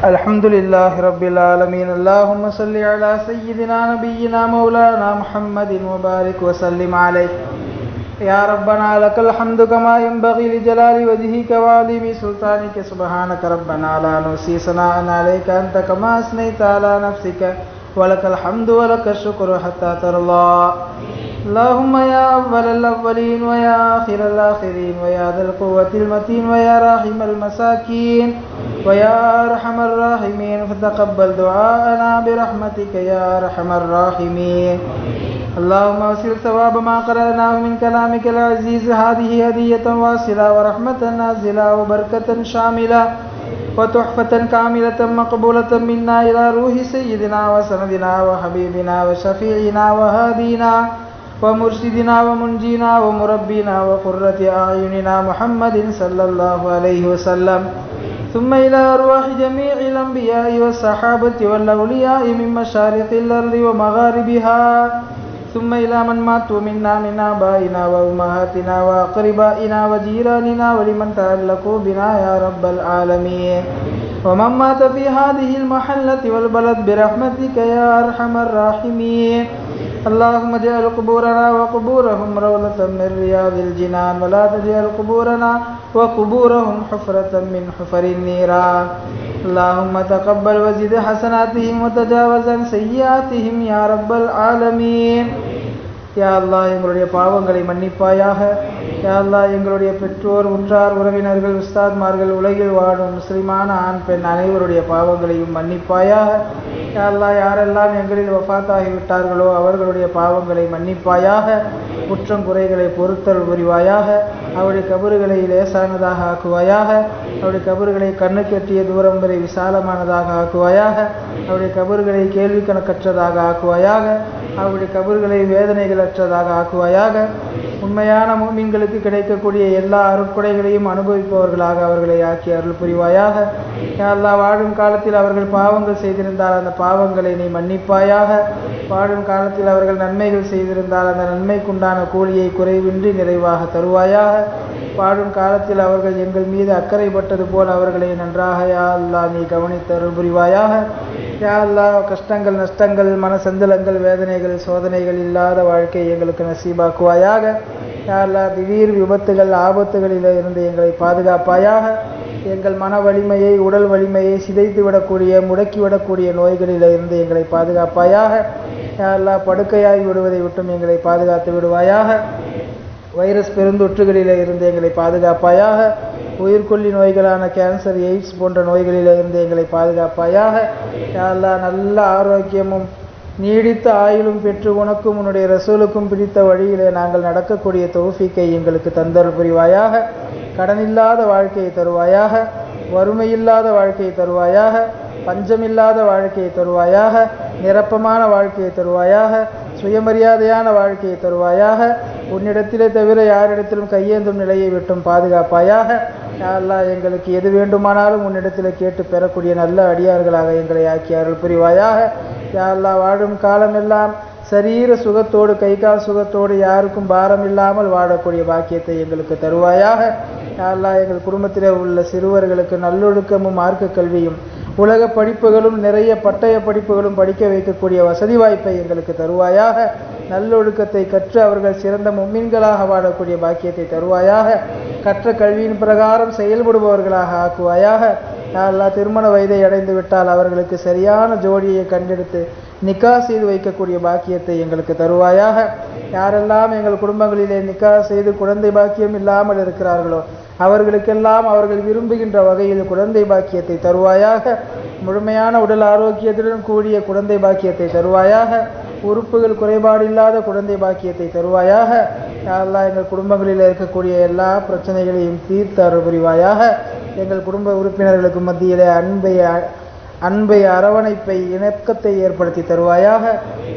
الحمد لله رب العالمين. اللهم صل على سيدنا نبينا مولانا محمد وبارك وسلم عليه. يا ربنا لك الحمد كما ينبغي لجلال وجهك وعظيم سلطانك. سبحانك ربنا لا نحصي ثناء عليك أنت كما أثنيت على نفسك، ولك الحمد ولك الشكر حتى ترضى. اللهم يا أول الأولين ويا آخر الآخرين ويا ذا القوة المتين ويا راحم المساكين ويا أرحم الراحمين، فتقبل دعاءنا برحمتك يا أرحم الراحمين. اللهم وسل ثواب ما قرأناه من كلامك العزيز. هذه هدية واصلة ورحمة نازلة وبركة شاملة وتحفة كاملة مقبولة منا إلى روح سيدنا وسندنا وحبيبنا وشفيعنا وهادينا ومرشدنا ومنجينا ومربينا وقرة أعيننا محمد صلى الله عليه وسلم، ثم إلى أرواح جميع الأنبياء والصحابة والأولياء من مشارق الأرض ومغاربها، ثم إلى من ماتوا منا من آبائنا وأمهاتنا وأقربائنا وجيراننا ولمن تعلقوا بنا يا رب العالمين، ومن مات في هذه المحلة والبلد برحمتك يا أرحم الراحمين. اللهم اجعل قبورنا وقبورهم روضة من رياض الجنان، ولا تجعل قبورنا وقبورهم حفرة من حفر النيران. اللهم تقبل وزد حسناتهم وتجاوز عن سيئاتهم يا رب العالمين. யா அல்லாஹ், எங்களுடைய பாவங்களை மன்னிப்பாயாக. யா அல்லாஹ், எங்களுடைய பெற்றோர், உற்றார், உறவினர்கள், உஸ்தாத்மார்கள், உலகில் வாழும் முஸ்லிமான ஆண் பெண் அனைவருடைய பாவங்களையும் மன்னிப்பாயாக. யா அல்லாஹ், யாரெல்லாம் எங்களில் வஃபாத்தாகிவிட்டார்களோ அவர்களுடைய பாவங்களை மன்னிப்பாயாக. குற்றம் குறைகளை பொறுத்தல் புரிவாயாக. அவருடைய கபறுகளை லேசானதாக ஆக்குவாயாக. அவருடைய கபறுகளை கண்ணு கட்டிய தூரம் வரை விசாலமானதாக ஆக்குவாயாக. அவருடைய கபறுகளை கேள்வி கணக்கற்றதாக ஆக்குவாயாக. அவருடைய கபறுகளை வேதனைகள் அற்றதாக ஆக்குவாயாக. உண்மையான முஃமின்களுக்கு கிடைக்கக்கூடிய எல்லா அருட்கொடைகளையும் அனுபவிப்பவர்களாக அவர்களை ஆக்கி அருள் புரிவாயாக. யா அல்லாஹ், வாழும் காலத்தில் அவர்கள் பாவங்கள் செய்திருந்தால் அந்த பாவங்களை நீ மன்னிப்பாயாக. வாழும் காலத்தில் அவர்கள் நன்மைகள் செய்திருந்தால் அந்த நன்மைக்குண்டான கூலியை குறைவின்றி நிறைவாக தருவாயாக. வாழும் காலத்தில் அவர்கள் எங்கள் மீது அக்கறைப்பட்டது போல் அவர்களை நன்றாக யா அல்லாஹ் நீ கவனித்து அருள் புரிவாயாக. யா அல்லாஹ், கஷ்டங்கள், நஷ்டங்கள், மனசஞ்சலங்கள், வேதனைகள், சோதனைகள் இல்லாத வாழ்க்கை எங்களுக்கு நசீபாக்குவாயாக. யா அல்லாஹ், திடீர் விபத்துகள், ஆபத்துகளில் இருந்து எங்களை பாதுகாப்பாயாக. எங்கள் மன வலிமையை, உடல் வலிமையை சிதைத்து விடக்கூடிய, முடக்கிவிடக்கூடிய நோய்களில் இருந்து எங்களை பாதுகாப்பாயாக. யா அல்லாஹ், படுக்கையாகி விடுவதை விட்டும் எங்களை பாதுகாத்து விடுவாயாக. வைரஸ் பெருந்தொற்றுகளில் இருந்து எங்களை பாதுகாப்பாயாக. உயிர்கொல்லி நோய்களான கேன்சர், எய்ட்ஸ் போன்ற நோய்களில் இருந்து எங்களை பாதுகாப்பாயாக. யா அல்லாஹ், நல்ல ஆரோக்கியமும் நீடித்த ஆயுளும் பெற்று உனக்கும் உன்னுடைய ரசூலுக்கும் பிடித்த வழியிலே நாங்கள் நடக்கக்கூடிய தௌஃபீக்கை எங்களுக்கு தந்தருள் புரிவாயாக. கடனில்லாத வாழ்க்கையை தருவாயாக. வறுமையில்லாத வாழ்க்கையை தருவாயாக. பஞ்சமில்லாத வாழ்க்கையை தருவாயாக. நிரப்பமான வாழ்க்கையை தருவாயாக. சுயமரியாதையான வாழ்க்கையை தருவாயாக. உன்னிடத்திலே தவிர யாரிடத்திலும் கையேந்தும் நிலையை விட்டும் பாதுகாப்பாயாக. யா அல்லாஹ், எங்களுக்கு எது வேண்டுமானாலும் உன்னிடத்தில் கேட்டு பெறக்கூடிய நல்ல அடியார்களாக எங்களை ஆக்கி அருள் புரிவாயாக. யா அல்லாஹ், வாழும் காலமெல்லாம் சரீர சுகத்தோடு, கை கால் சுகத்தோடு, யாருக்கும் பாரம் இல்லாமல் வாழக்கூடிய பாக்கியத்தை எங்களுக்கு தருவாயாக. யா அல்லாஹ், எங்கள் குடும்பத்திலே உள்ள சிறுவர்களுக்கு நல்லொழுக்கமும் மார்க்க கல்வியும் உலக படிப்புகளும் நிறைய பட்டய படிப்புகளும் படிக்க வைக்கக்கூடிய வசதி வாய்ப்பை எங்களுக்கு தருவாயாக. நல்லொழுக்கத்தை கற்று அவர்கள் சிறந்த முஃமின்களாக வாழக்கூடிய பாக்கியத்தை தருவாயாக. கற்ற கல்வியின் பிரகாரம் செயல்படுபவர்களாக ஆக்குவாயாக. யா அல்லாஹ், திருமண வயதை அடைந்து விட்டால் அவர்களுக்கு சரியான ஜோடியை கண்டெடுத்து நிக்கா செய்து வைக்கக்கூடிய பாக்கியத்தை எங்களுக்கு தருவாயாக. யாரெல்லாம் எங்கள் குடும்பங்களிலே நிக்கா செய்து குழந்தை பாக்கியம் இல்லாமல் இருக்கிறார்களோ அவர்களுக்கெல்லாம் அவர்கள் விரும்புகின்ற வகையில் குழந்தை பாக்கியத்தை தருவாயாக. முழுமையான உடல் ஆரோக்கியத்துடன் கூடிய குழந்தை பாக்கியத்தை தருவாயாக. உறுப்புகள் குறைபாடில்லாத குழந்தை பாக்கியத்தை தருவாயாக. யா அல்லாஹ், எங்கள் குடும்பங்களில் இருக்கக்கூடிய எல்லா பிரச்சனைகளையும் தீர்த்து அருள் புரிவாயாக. எங்கள் குடும்ப உறுப்பினர்களுக்கு மத்தியிலே அன்பை, அரவணைப்பை, இணக்கத்தை ஏற்படுத்தி தருவாயாக.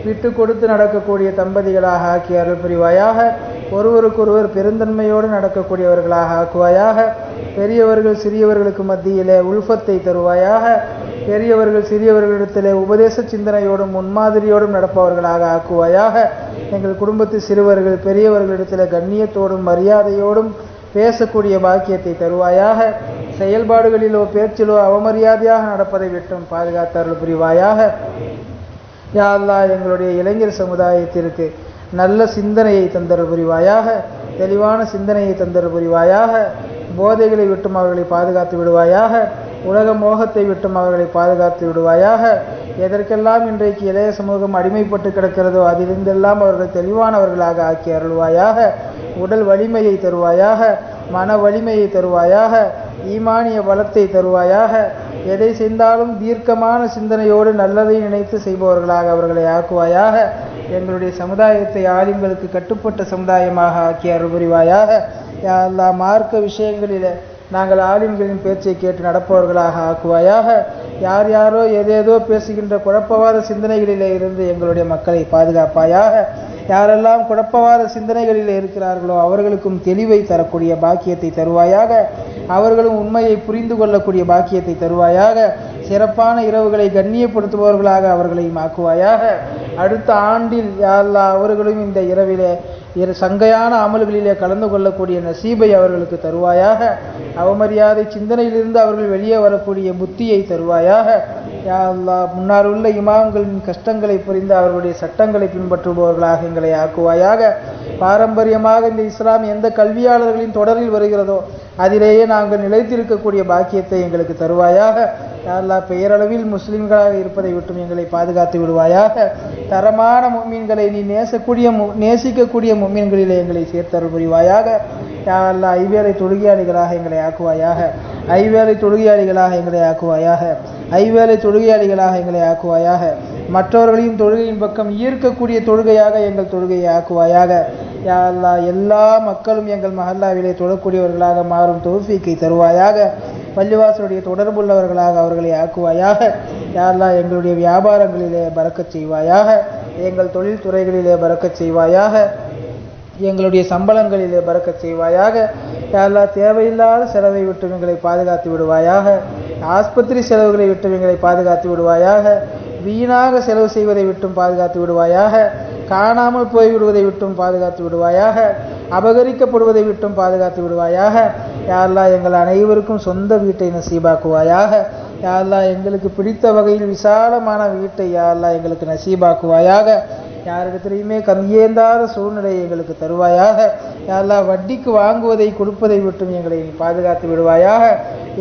விட்டு கொடுத்து நடக்கக்கூடிய தம்பதிகளாக ஆக்கி அருள் புரிவாயாக. ஒருவருக்கொருவர் பெருந்தன்மையோடு நடக்கக்கூடியவர்களாக ஆக்குவாயாக. பெரியவர்கள் சிறியவர்களுக்கு மத்தியிலே உல்ஃபத்தை தருவாயாக. பெரியவர்கள் சிறியவர்களிடத்திலே உபதேச சிந்தனையோடும் முன்மாதிரியோடும் நடப்பவர்களாக ஆக்குவாயாக. எங்கள் குடும்பத்து சிறுவர்கள் பெரியவர்களிடத்தில் கண்ணியத்தோடும் மரியாதையோடும் பேசக்கூடிய பாக்கியத்தை தருவாயாக. செயல்பாடுகளிலோ பேச்சிலோ அவமரியாதையாக நடப்பதை விட்டும் பாதுகாத்தருள் புரிவாயாக. யா அல்லாஹ், எங்களுடைய இளைஞர் சமுதாயத்திற்கு நல்ல சிந்தனையை தந்தருள் புரிவாயாக. தெளிவான சிந்தனையை தந்தருள் புரிவாயாக. போதைகளை விட்டும் அவர்களை பாதுகாத்து விடுவாயாக. உலக மோகத்தை விட்டும் அவர்களை பாதுகாத்து விடுவாயாக. எதற்கெல்லாம் இன்றைக்கு இளைய சமூகம் அடிமைப்பட்டு கிடக்கிறதோ அதிலிருந்தெல்லாம் அவர்கள் தெளிவானவர்களாக ஆக்கி அருள்வாயாக. உடல் வலிமையை தருவாயாக. மன வலிமையை தருவாயாக. ஈமானிய பலத்தை தருவாயாக. எதை செய்தாலும் தீர்க்கமான சிந்தனையோடு நல்லதை நினைத்து செய்பவர்களாக அவர்களை ஆக்குவாயாக. எங்களுடைய சமுதாயத்தை ஆலிம்களுக்கு கட்டுப்பட்ட சமுதாயமாக ஆக்கி அருள் புரிவாயாக. யா அல்லாஹ், மார்க்க விஷயங்களில் நாங்கள் ஆலிம்களின் பேச்சை கேட்டு நடப்பவர்களாக ஆக்குவாயாக. யார் யாரோ ஏதேதோ பேசுகின்ற குழப்பவாத சிந்தனைகளிலே இருந்து எங்களுடைய மக்களை பாதுகாப்பாயாக. யாரெல்லாம் குழப்பவாத சிந்தனைகளில் இருக்கிறார்களோ அவர்களுக்கும் தெளிவை தரக்கூடிய பாக்கியத்தை தருவாயாக. அவர்களும் உண்மையை புரிந்து கொள்ளக்கூடிய பாக்கியத்தை தருவாயாக. சிறப்பான இரவுகளை கண்ணியப்படுத்துபவர்களாக அவர்களையும் ஆக்குவாயாக. அடுத்த ஆண்டில் யா அல்லாஹ் அவர்களும் இந்த இரவிலே சங்கையான அமல்களிலே கலந்து கொள்ளக்கூடிய நசீபை அவர்களுக்கு தருவாயாக. அவமரியாதை சிந்தனையிலிருந்து அவர்கள் வெளியே வரக்கூடிய புத்தியை தருவாயாக. யா அல்லாஹ், முன்னால் உள்ள இமாம்களின் கஷ்டங்களை புரிந்து அவர்களுடைய சட்டங்களை பின்பற்றுபவர்களாக எங்களை ஆக்குவாயாக. பாரம்பரியமாக இந்த இஸ்லாம் எந்த கல்வியாளர்களின் தொடரில் வருகிறதோ அதிலேயே நாங்கள் நிலைத்திருக்கக்கூடிய பாக்கியத்தை எங்களுக்கு தருவாயாக. யா அல்லாஹ், பெயரளவில் முஸ்லிம்களாக இருப்பதை விட்டும் எங்களை பாதுகாத்து விடுவாயாக. தரமான முஃமின்களை நீ நேசிக்கக்கூடிய முஃமின்களிலே எங்களை சேர்த்தருள் புரிவாயாக. யா அல்லாஹ், ஐவேளை தொழுகையாளிகளாக எங்களை ஆக்குவாயாக. ஐவேளை தொழுகையாளிகளாக எங்களை ஆக்குவாயாக. ஐவேளை தொழுகையாளிகளாக எங்களை ஆக்குவாயாக. மற்றவர்களையும் தொழுகையின் பக்கம் ஈர்க்கக்கூடிய தொழுகையாக எங்கள் தொழுகையை ஆக்குவாயாக. யா அல்லாஹ், எல்லா மக்களும் எங்கள் மஹல்லாவிலே தொழக்கூடியவர்களாக மாறும் தௌஃபீக்கை தருவாயாக. பள்ளிவாசலுடைய தொடர்புள்ளவர்களாக அவர்களை ஆக்குவாயாக. யா அல்லாஹ், எங்களுடைய வியாபாரங்களிலே பறக்கச் செய்வாயாக. எங்கள் தொழில் துறைகளிலே பறக்கச் செய்வாயாக. எங்களுடைய சம்பளங்களிலே பறக்கச் செய்வாயாக. யா அல்லாஹ், தேவையில்லாத செலவை விட்டு எங்களை பாதுகாத்து விடுவாயாக. ஆஸ்பத்திரி செலவுகளை விட்டு எங்களை பாதுகாத்து விடுவாயாக. வீணாக செலவு செய்வதை விட்டும் பாதுகாத்து விடுவாயாக. காணாமல் போய்விடுவதை விட்டும் பாதுகாத்து விடுவாயாக. அபகரிக்கப்படுவதை விட்டும் பாதுகாத்து விடுவாயாக. யா அல்லாஹ், எங்கள் அனைவருக்கும் சொந்த வீட்டை நசீபாக்குவாயாக. யா அல்லாஹ், எங்களுக்கு பிடித்த வகையில் விசாலமான வீட்டை யா அல்லாஹ் எங்களுக்கு நசீபாக்குவாயாக. யாரிடத்திலையுமே கம்மியேந்தாத சூழ்நிலையை எங்களுக்கு தருவாயாக. யா அல்லாஹ், வட்டிக்கு வாங்குவதை கொடுப்பதை விட்டும் எங்களை பாதுகாத்து விடுவாயாக.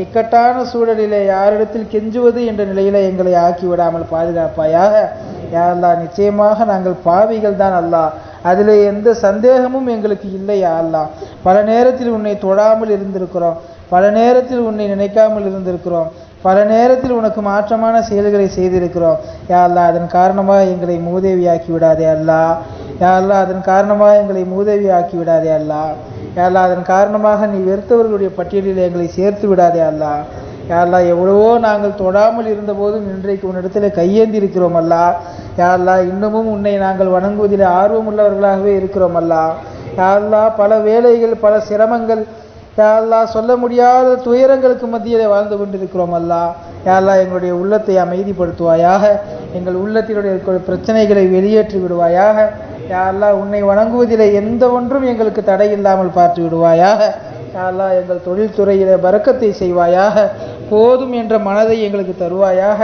இக்கட்டான சூழலிலே யாரிடத்தில் கெஞ்சுவது என்ற நிலையில எங்களை ஆக்கி விடாமல் பாதுகாப்பாயாக. யா அல்லாஹ், நிச்சயமாக நாங்கள் பாவிகள் தான் அல்லாஹ், அதில் எந்த சந்தேகமும் எங்களுக்கு இல்லை. யா அல்லாஹ், பல நேரத்தில் உன்னை தொழாமல் இருந்திருக்கிறோம். பல நேரத்தில் உன்னை நினைக்காமல் இருந்திருக்கிறோம். பல நேரத்தில் உனக்கு மாற்றமான செயல்களை செய்திருக்கிறோம். யா அல்லாஹ், அதன் காரணமாக எங்களை மூதேவியாக்கி விடாதே அல்லாஹ். யா அல்லாஹ், அதன் காரணமாக எங்களை மூதேவியாக்கி விடாதே அல்லாஹ். யா அல்லாஹ், அதன் காரணமாக நீ வெறுத்தவர்களுடைய பட்டியலில் எங்களை சேர்த்து விடாதே அல்லாஹ். யா அல்லாஹ், எவ்வளவோ நாங்கள் தொடாமல் இருந்தபோதும் இன்றைக்கு உன்னிடத்தில் கையேந்தி இருக்கிறோம் அல்லாஹ். யா அல்லாஹ், இன்னமும் உன்னை நாங்கள் வணங்குவதில் ஆர்வம் உள்ளவர்களாகவே இருக்கிறோம் அல்லாஹ். யா அல்லாஹ், பல வேலைகள், பல சிரமங்கள், யா அல்லாஹ், சொல்ல முடியாத துயரங்களுக்கு மத்தியிலே வாழ்ந்து கொண்டிருக்கிறோம் அல்லாஹ். யா அல்லாஹ், எங்களுடைய உள்ளத்தை அமைதிப்படுத்துவாயாக. எங்கள் உள்ளத்தினுடைய பிரச்சனைகளை வெளியேற்றி விடுவாயாக. யா அல்லாஹ், உன்னை வணங்குவதிலே எந்த ஒன்றும் எங்களுக்கு தடை இல்லாமல் பார்த்து விடுவாயாக. யா அல்லாஹ், எங்கள் தொழில்துறையிலே பரக்கத்தை செய்வாயாக. போதும் என்ற மனதை எங்களுக்கு தருவாயாக.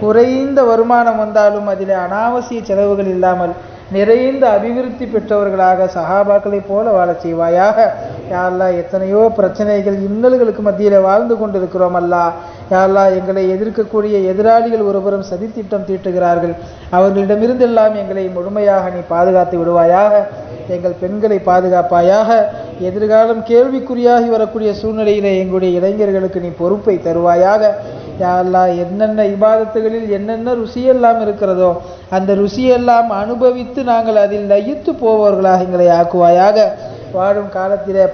குறைந்த வருமானம் வந்தாலும் அதிலே அனாவசிய செலவுகள் இல்லாமல் நிறைந்த அபிவிருத்தி பெற்றவர்களாக சஹாபாக்களைப் போல வாழச் செய்வாயாக. யா அல்லாஹ், எத்தனையோ பிரச்சனைகள், இன்னல்களுக்கு மத்தியில் வாழ்ந்து கொண்டிருக்கிறோம் அல்லாஹ். யா அல்லாஹ், எங்களை எதிர்க்கக்கூடிய எதிராளிகள் ஒருபுறம் சதித்திட்டம் தீட்டுகிறார்கள். அவர்களிடமிருந்தெல்லாம் எங்களை முழுமையாக நீ பாதுகாத்து விடுவாயாக. எங்கள் பெண்களை பாதுகாப்பாயாக. எதிர்காலம் கேள்விக்குறியாகி வரக்கூடிய சூழ்நிலையிலே எங்களுடைய இளைஞர்களுக்கு நீ பொறுப்பை தருவாயாக. யா அல்லாஹ், என்னென்ன இபாதத்துகளில் என்னென்ன ருசியெல்லாம் இருக்கிறதோ அந்த ருசியெல்லாம் அனுபவித்து நாங்கள் அதில் லயித்து போபவர்களாக எங்களை ஆக்குவாயாக. வாழும் காலத்திலே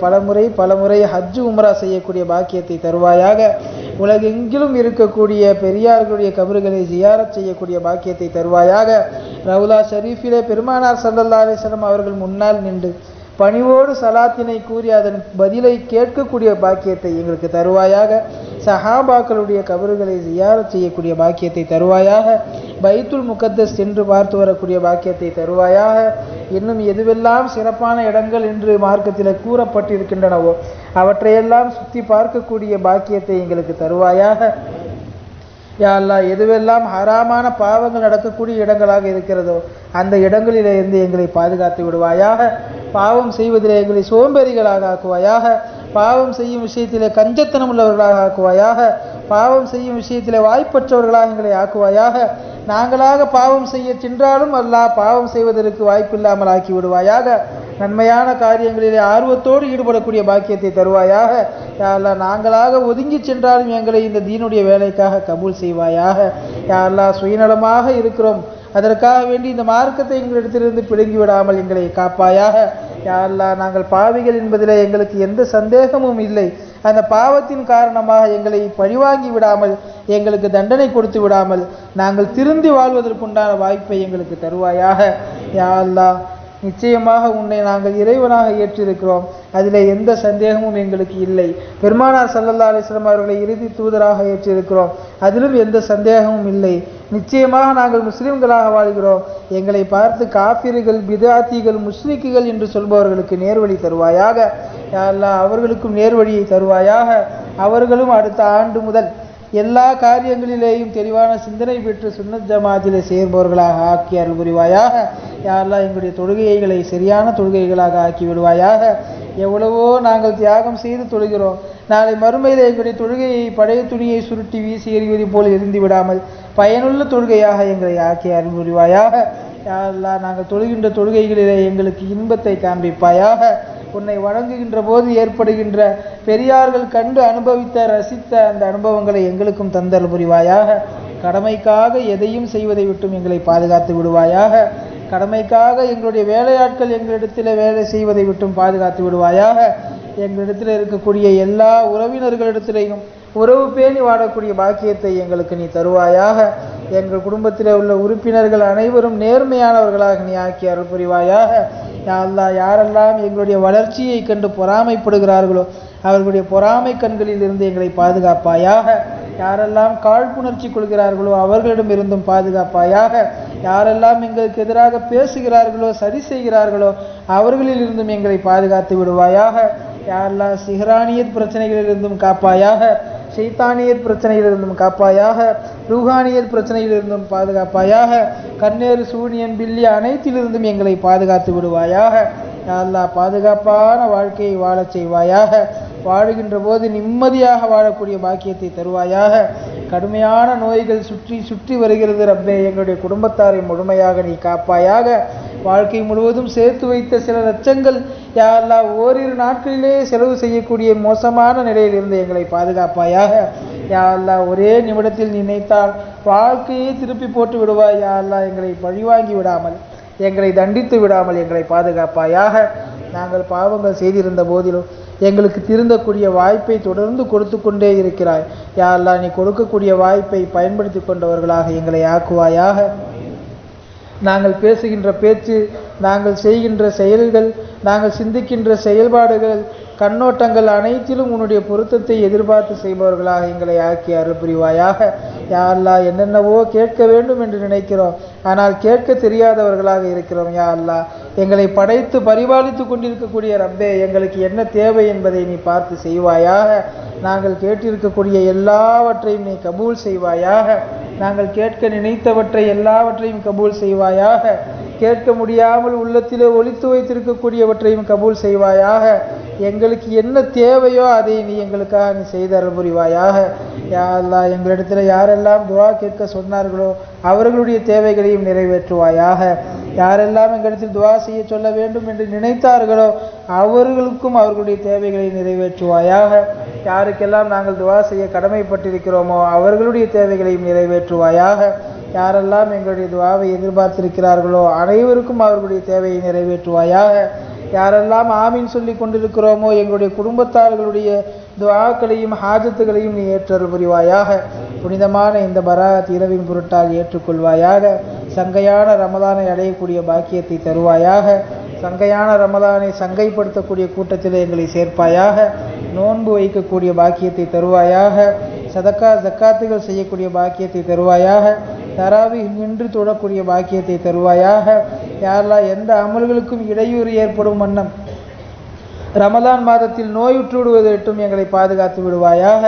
பலமுறை ஹஜ்ஜு உம்ரா செய்யக்கூடிய பாக்கியத்தை தருவாயாக. உலகெங்கிலும் இருக்கக்கூடிய பெரியார்களுடைய கபறுகளை ஜியாரத் செய்யக்கூடிய பாக்கியத்தை தருவாயாக. ரவுலா ஷரீஃபிலே பெருமானார் ஸல்லல்லாஹு அலைஹி வஸல்லம் அவர்கள் முன்னால் நின்று பணிவோடு சலாத்தினை கூறி அதன் பதிலை கேட்கக்கூடிய பாக்கியத்தை எங்களுக்கு தருவாயாக. சஹாபாக்களுடைய கபறுகளை ஜியாரத் செய்யக்கூடிய பாக்கியத்தை தருவாயாக. பைத்துல் முகத்தஸ் சென்று பார்த்து வரக்கூடிய பாக்கியத்தை தருவாயாக. இன்னும் எதுவெல்லாம் சிறப்பான இடங்கள் என்று மார்க்கத்தில் கூறப்பட்டிருக்கின்றனவோ அவற்றையெல்லாம் சுற்றி பார்க்கக்கூடிய பாக்கியத்தை எங்களுக்கு தருவாயாக. யா அல்லாஹ், எதுவெல்லாம் ஹராமான பாவங்கள் நடக்கக்கூடிய இடங்களாக இருக்கிறதோ அந்த இடங்களிலே இருந்து எங்களை பாதுகாத்து விடுவாயாக. பாவம் செய்வதிலே எங்களை சோம்பேறிகளாக ஆக்குவாயாக. பாவம் செய்யும் விஷயத்திலே கஞ்சத்தனம் உள்ளவர்களாக ஆக்குவாயாக. பாவம் செய்யும் விஷயத்திலே வாய்ப்பற்றவர்களாக எங்களை ஆக்குவாயாக. நாங்களாக பாவம் செய்ய சென்றாலும் அல்லாஹ் பாவம் செய்வதற்கு வாய்ப்பில்லாமல் ஆக்கி விடுவாயாக. நன்மையான காரியங்களிலே ஆர்வத்தோடு ஈடுபடக்கூடிய பாக்கியத்தை தருவாயாக. யா அல்லாஹ், நாங்களாக ஒதுங்கி சென்றாலும் எங்களை இந்த தீனுடைய வேலைக்காக கபூல் செய்வாயாக. யா அல்லாஹ், சுயநலமாக இருக்கிறோம், அதற்காக வேண்டி இந்த மார்க்கத்தை எங்களிடத்திலிருந்து பிடுங்கி விடாமல் எங்களை காப்பாயாக. யா அல்லாஹ், நாங்கள் பாவிகள் என்பதில் எங்களுக்கு எந்த சந்தேகமும் இல்லை. அந்த பாவத்தின் காரணமாக எங்களை பழிவாங்கி விடாமல், எங்களுக்கு தண்டனை கொடுத்து விடாமல் நாங்கள் திருந்தி வாழ்வதற்குண்டான வாய்ப்பை எங்களுக்கு தருவாயாக. யா அல்லாஹ், நிச்சயமாக உன்னை நாங்கள் இறைவனாக ஏற்றிருக்கிறோம், அதில் எந்த சந்தேகமும் எங்களுக்கு இல்லை. பெருமானார் ஸல்லல்லாஹு அலைஹி வஸல்லம் அவர்களை இறுதி தூதராக ஏற்றிருக்கிறோம், அதிலும் எந்த சந்தேகமும் இல்லை. நிச்சயமாக நாங்கள் முஸ்லிம்களாக வாழ்கிறோம். எங்களை பார்த்து காஃபிர்கள், பிதாத்திகள், முஷ்ரிக்குகள் என்று சொல்பவர்களுக்கு நேர்வழி தருவாயாக. யா அல்லாஹ், அவர்களுக்கும் நேர்வழியை தருவாயாக. அவர்களும் அடுத்த ஆண்டு முதல் எல்லா காரியங்களிலேயும் தெளிவான சிந்தனை பெற்று சுன்னத் ஜமாத்திலே சேர்பவர்களாக ஆக்கி அருள் புரிவாயாக. யா அல்லாஹ், எங்களுடைய தொழுகைகளை சரியான தொழுகைகளாக ஆக்கி விடுவாயாக. எவ்வளவோ நாங்கள் தியாகம் செய்து தொழுகிறோம், நாளை மறுமையில் எங்களுடைய தொழுகையை பழைய துணியை சுருட்டி வீசி எறிவது போல் எரிந்து விடாமல் பயனுள்ள தொழுகையாக எங்களை ஆக்கி அருள் புரிவாயாக. யா அல்லாஹ், நாங்கள் தொழுகின்ற தொழுகைகளிலே எங்களுக்கு இன்பத்தை காண்பிப்பாயாக. உன்னை வணங்குகின்ற போது ஏற்படுகின்ற பெரியார்கள் கண்டு அனுபவித்த ரசித்த அந்த அனுபவங்களை எங்களுக்கும் தந்தல் புரிவாயாக. கடமைக்காக எதையும் செய்வதை விட்டும் எங்களை பாதுகாத்து விடுவாயாக. கடமைக்காக எங்களுடைய வேலையாட்கள் எங்களிடத்தில் வேலை செய்வதை விட்டும் பாதுகாத்து விடுவாயாக. எங்களிடத்தில் இருக்கக்கூடிய எல்லா உறவினர்களிடத்திலேயும் உறவு பேணி வாழக்கூடிய பாக்கியத்தை எங்களுக்கு நீ தருவாயாக. எங்கள் குடும்பத்தில் உள்ள உறுப்பினர்கள் அனைவரும் நேர்மையானவர்களாக நீ ஆக்கி அருள் புரிவாயாக. யா அல்லாஹ், யாரெல்லாம் எங்களுடைய வளர்ச்சியை கண்டு பொறாமைப்படுகிறார்களோ அவர்களுடைய பொறாமை கண்களில் இருந்து எங்களை பாதுகாப்பாயாக. யாரெல்லாம் காழ்ப்புணர்ச்சி கொள்கிறார்களோ அவர்களிடமிருந்தும் பாதுகாப்பாயாக. யாரெல்லாம் எங்களுக்கு எதிராக பேசுகிறார்களோ சரி செய்கிறார்களோ அவர்களில் இருந்தும் எங்களை பாதுகாத்து விடுவாயாக. யாரெல்லாம் சிஹ்ரானியத் பிரச்சனைகளிலிருந்தும் காப்பாயாக, ஷைத்தானியத் பிரச்சனையிலிருந்தும் காப்பாயாக, ரூஹானியத் பிரச்சனையிலிருந்தும் பாதுகாப்பாயாக. கண்ணேறு, சூனியன், பில்லி அனைத்திலிருந்தும் எங்களை பாதுகாத்து விடுவாயாக. யா அல்லாஹ், பாதுகாப்பான வாழ்க்கையை வாழச் செய்வாயாக. வாழுகின்ற போது நிம்மதியாக வாழக்கூடிய பாக்கியத்தை தருவாயாக. கடுமையான நோய்கள் சுற்றி சுற்றி வருகிறது ரப்பே, எங்களுடைய குடும்பத்தாரை முழுமையாக நீ காப்பாயாக. வாழ்க்கை முழுவதும் சேர்த்து வைத்த சில லட்சங்கள் யா அல்லாஹ் ஓரிரு நாட்களிலே செலவு செய்யக்கூடிய மோசமான நிலையில் இருந்து எங்களை பாதுகாப்பாயாக. யா அல்லாஹ், ஒரே நிமிடத்தில் நினைத்தால் வாழ்க்கையை திருப்பி போட்டு விடுவாய். யா அல்லாஹ், எங்களை பழிவாங்கி விடாமல், எங்களை தண்டித்து விடாமல் எங்களை பாதுகாப்பாயாக. நாங்கள் பாவங்கள் செய்திருந்த போதிலும் எங்களுக்கு திருந்தக்கூடிய வாய்ப்பை தொடர்ந்து கொடுத்து கொண்டே இருக்கிறாய். யா அல்லாஹ், நீ கொடுக்கக்கூடிய வாய்ப்பை பயன்படுத்தி கொண்டவர்களாக எங்களை ஆக்குவாயாக. நாங்கள் பேசுகின்ற பேச்சு, நாங்கள் செய்கின்ற செயல்கள், நாங்கள் சிந்திக்கின்ற செயல்பாடுகள், கண்ணோட்டங்கள் அனைத்திலும் உன்னுடைய பொருத்தத்தை எதிர்பார்த்து செய்பவர்களாக எங்களை ஆக்கி அருள் புரிவாயாக. யா அல்லாஹ், என்னென்னவோ கேட்க வேண்டும் என்று நினைக்கிறோம், ஆனால் கேட்க தெரியாதவர்களாக இருக்கிறோம். யா அல்லாஹ், எங்களை படைத்து பரிபாலித்து கொண்டிருக்கக்கூடிய ரப்பே, எங்களுக்கு என்ன தேவை என்பதை நீ பார்த்து செய்வாயாக. நாங்கள் கேட்டிருக்கக்கூடிய எல்லாவற்றையும் நீ கபூல் செய்வாயாக. நாங்கள் கேட்க நினைத்தவற்றை எல்லாவற்றையும் கபூல் செய்வாயாக. கேட்க முடியாமல் உள்ளத்திலே ஒளித்து வைத்திருக்கக்கூடியவற்றையும் கபூல் செய்வாயாக. எங்களுக்கு என்ன தேவையோ அதை நீ எங்களுக்காக நீ செய்து அருள் புரிவாயாக. யா அல்லாஹ், எங்களிடத்தில் யாரெல்லாம் துஆ கேட்க சொன்னார்களோ அவர்களுடைய தேவைகளையும் நிறைவேற்றுவாயாக. யாரெல்லாம் எங்களிடத்தில் துஆ செய்ய சொல்ல வேண்டும் என்று நினைத்தார்களோ அவர்களுக்கும் அவர்களுடைய தேவைகளை நிறைவேற்றுவாயாக. யாருக்கெல்லாம் நாங்கள் துஆ செய்ய கடமைப்பட்டிருக்கிறோமோ அவர்களுடைய தேவைகளையும் நிறைவேற்றுவாயாக. யாரெல்லாம் எங்களுடைய துஆவை எதிர்பார்த்திருக்கிறார்களோ அனைவருக்கும் அவர்களுடைய தேவையை நிறைவேற்றுவாயாக. யாரெல்லாம் ஆமீன் சொல்லி கொண்டிருக்கிறோமோ எங்களுடைய குடும்பத்தார்களுடைய துஆக்களையும் ஹாஜத்துகளையும் நீ ஏற்றல் புரிவாயாக. புனிதமான இந்த பராத் இரவின் பொருட்டால் ஏற்றுக்கொள்வாயாக. சங்கையான ரமலானை அடையக்கூடிய பாக்கியத்தை தருவாயாக. சங்கையான ரமலானை சங்கைப்படுத்தக்கூடிய கூட்டத்தில் எங்களை சேர்ப்பாயாக. நோன்பு வைக்கக்கூடிய பாக்கியத்தை தருவாயாக. சதக்கா ஜக்காத்துகள் செய்யக்கூடிய பாக்கியத்தை தருவாயாக. தராவி நின்று தொழக்கூடிய பாக்கியத்தை தருவாயாக. யா அல்லாஹ் எந்த அமல்களுக்கும் இடையூறு ஏற்படும் வண்ணம் ரமலான் மாதத்தில் நோயுற்று விடுவதற்கும் எங்களை பாதுகாத்து விடுவாயாக.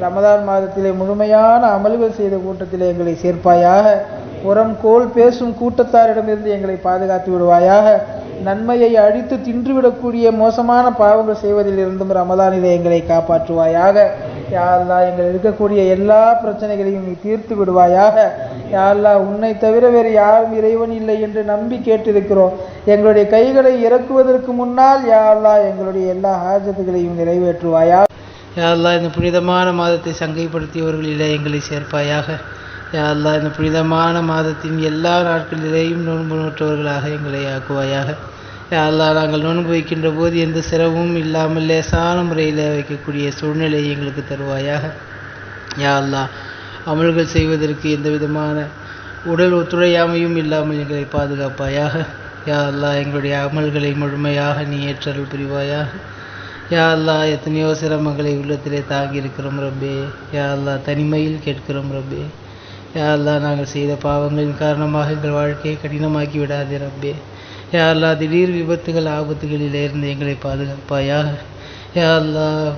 ரமலான் மாதத்திலே முழுமையான அமல்கள் செய்த கூட்டத்திலே எங்களை சேர்ப்பாயாக. புறம் கோல் பேசும் கூட்டத்தாரிடமிருந்து எங்களை பாதுகாத்து விடுவாயாக. நன்மையை அழித்து தின்றுவிடக்கூடிய மோசமான பாவங்கள் செய்வதிலிருந்தும் ரமலானிலே எங்களை காப்பாற்றுவாயாக. யா அல்லாஹ் எங்கள் இருக்கக்கூடிய எல்லா பிரச்சனைகளையும் நீ தீர்த்து விடுவாயாக. யா அல்லாஹ் உன்னை தவிர வேறு யாரும் இறைவன் இல்லை என்று நம்பி கேட்டிருக்கிறோம். எங்களுடைய கைகளை இறக்குவதற்கு முன்னால் யா அல்லாஹ் எங்களுடைய எல்லா ஹாஜத்துகளையும் நிறைவேற்றுவாயா. யா அல்லாஹ் இந்த புனிதமான மாதத்தை சங்கைப்படுத்தியவர்களிலே எங்களை சேர்ப்பாயாக. யா அல்லாஹ் இந்த புனிதமான மாதத்தின் எல்லா நாட்களிலேயும் நோன்பு நோற்றவர்களாக எங்களை ஆக்குவாயாக. யா அல்லாஹ் நாங்கள் நோன்பு வைக்கின்ற போது எந்த சிரமமும் இல்லாமல் லேசான முறையில் வைக்கக்கூடிய சூழ்நிலையை எங்களுக்கு தருவாயாக. யா அல்லாஹ் அமல்கள் செய்வதற்கு எந்த விதமான உடல் ஒத்துழையாமையும் இல்லாமல் எங்களை பாதுகாப்பாயாக. யா அல்லாஹ் எங்களுடைய அமல்களை முழுமையாக நீ ஏற்றருள் புரிவாயாக. யா அல்லாஹ் எத்தனையோ சிரமங்களை உள்ளத்திலே தாங்கி இருக்கிறோம் ரப்பே. யா அல்லாஹ் தனிமையில் கேட்கிறோம் ரப்பே. யா அல்லாஹ் நாங்கள் செய்த பாவங்களின் காரணமாக எங்கள் வாழ்க்கையை கடினமாக்கி விடாதே ரப்பே. யா அல்லாஹ் திடீர் விபத்துகள் ஆபத்துகளிலிருந்து எங்களை பாதுகாப்பாயாக. யா அல்லாஹ்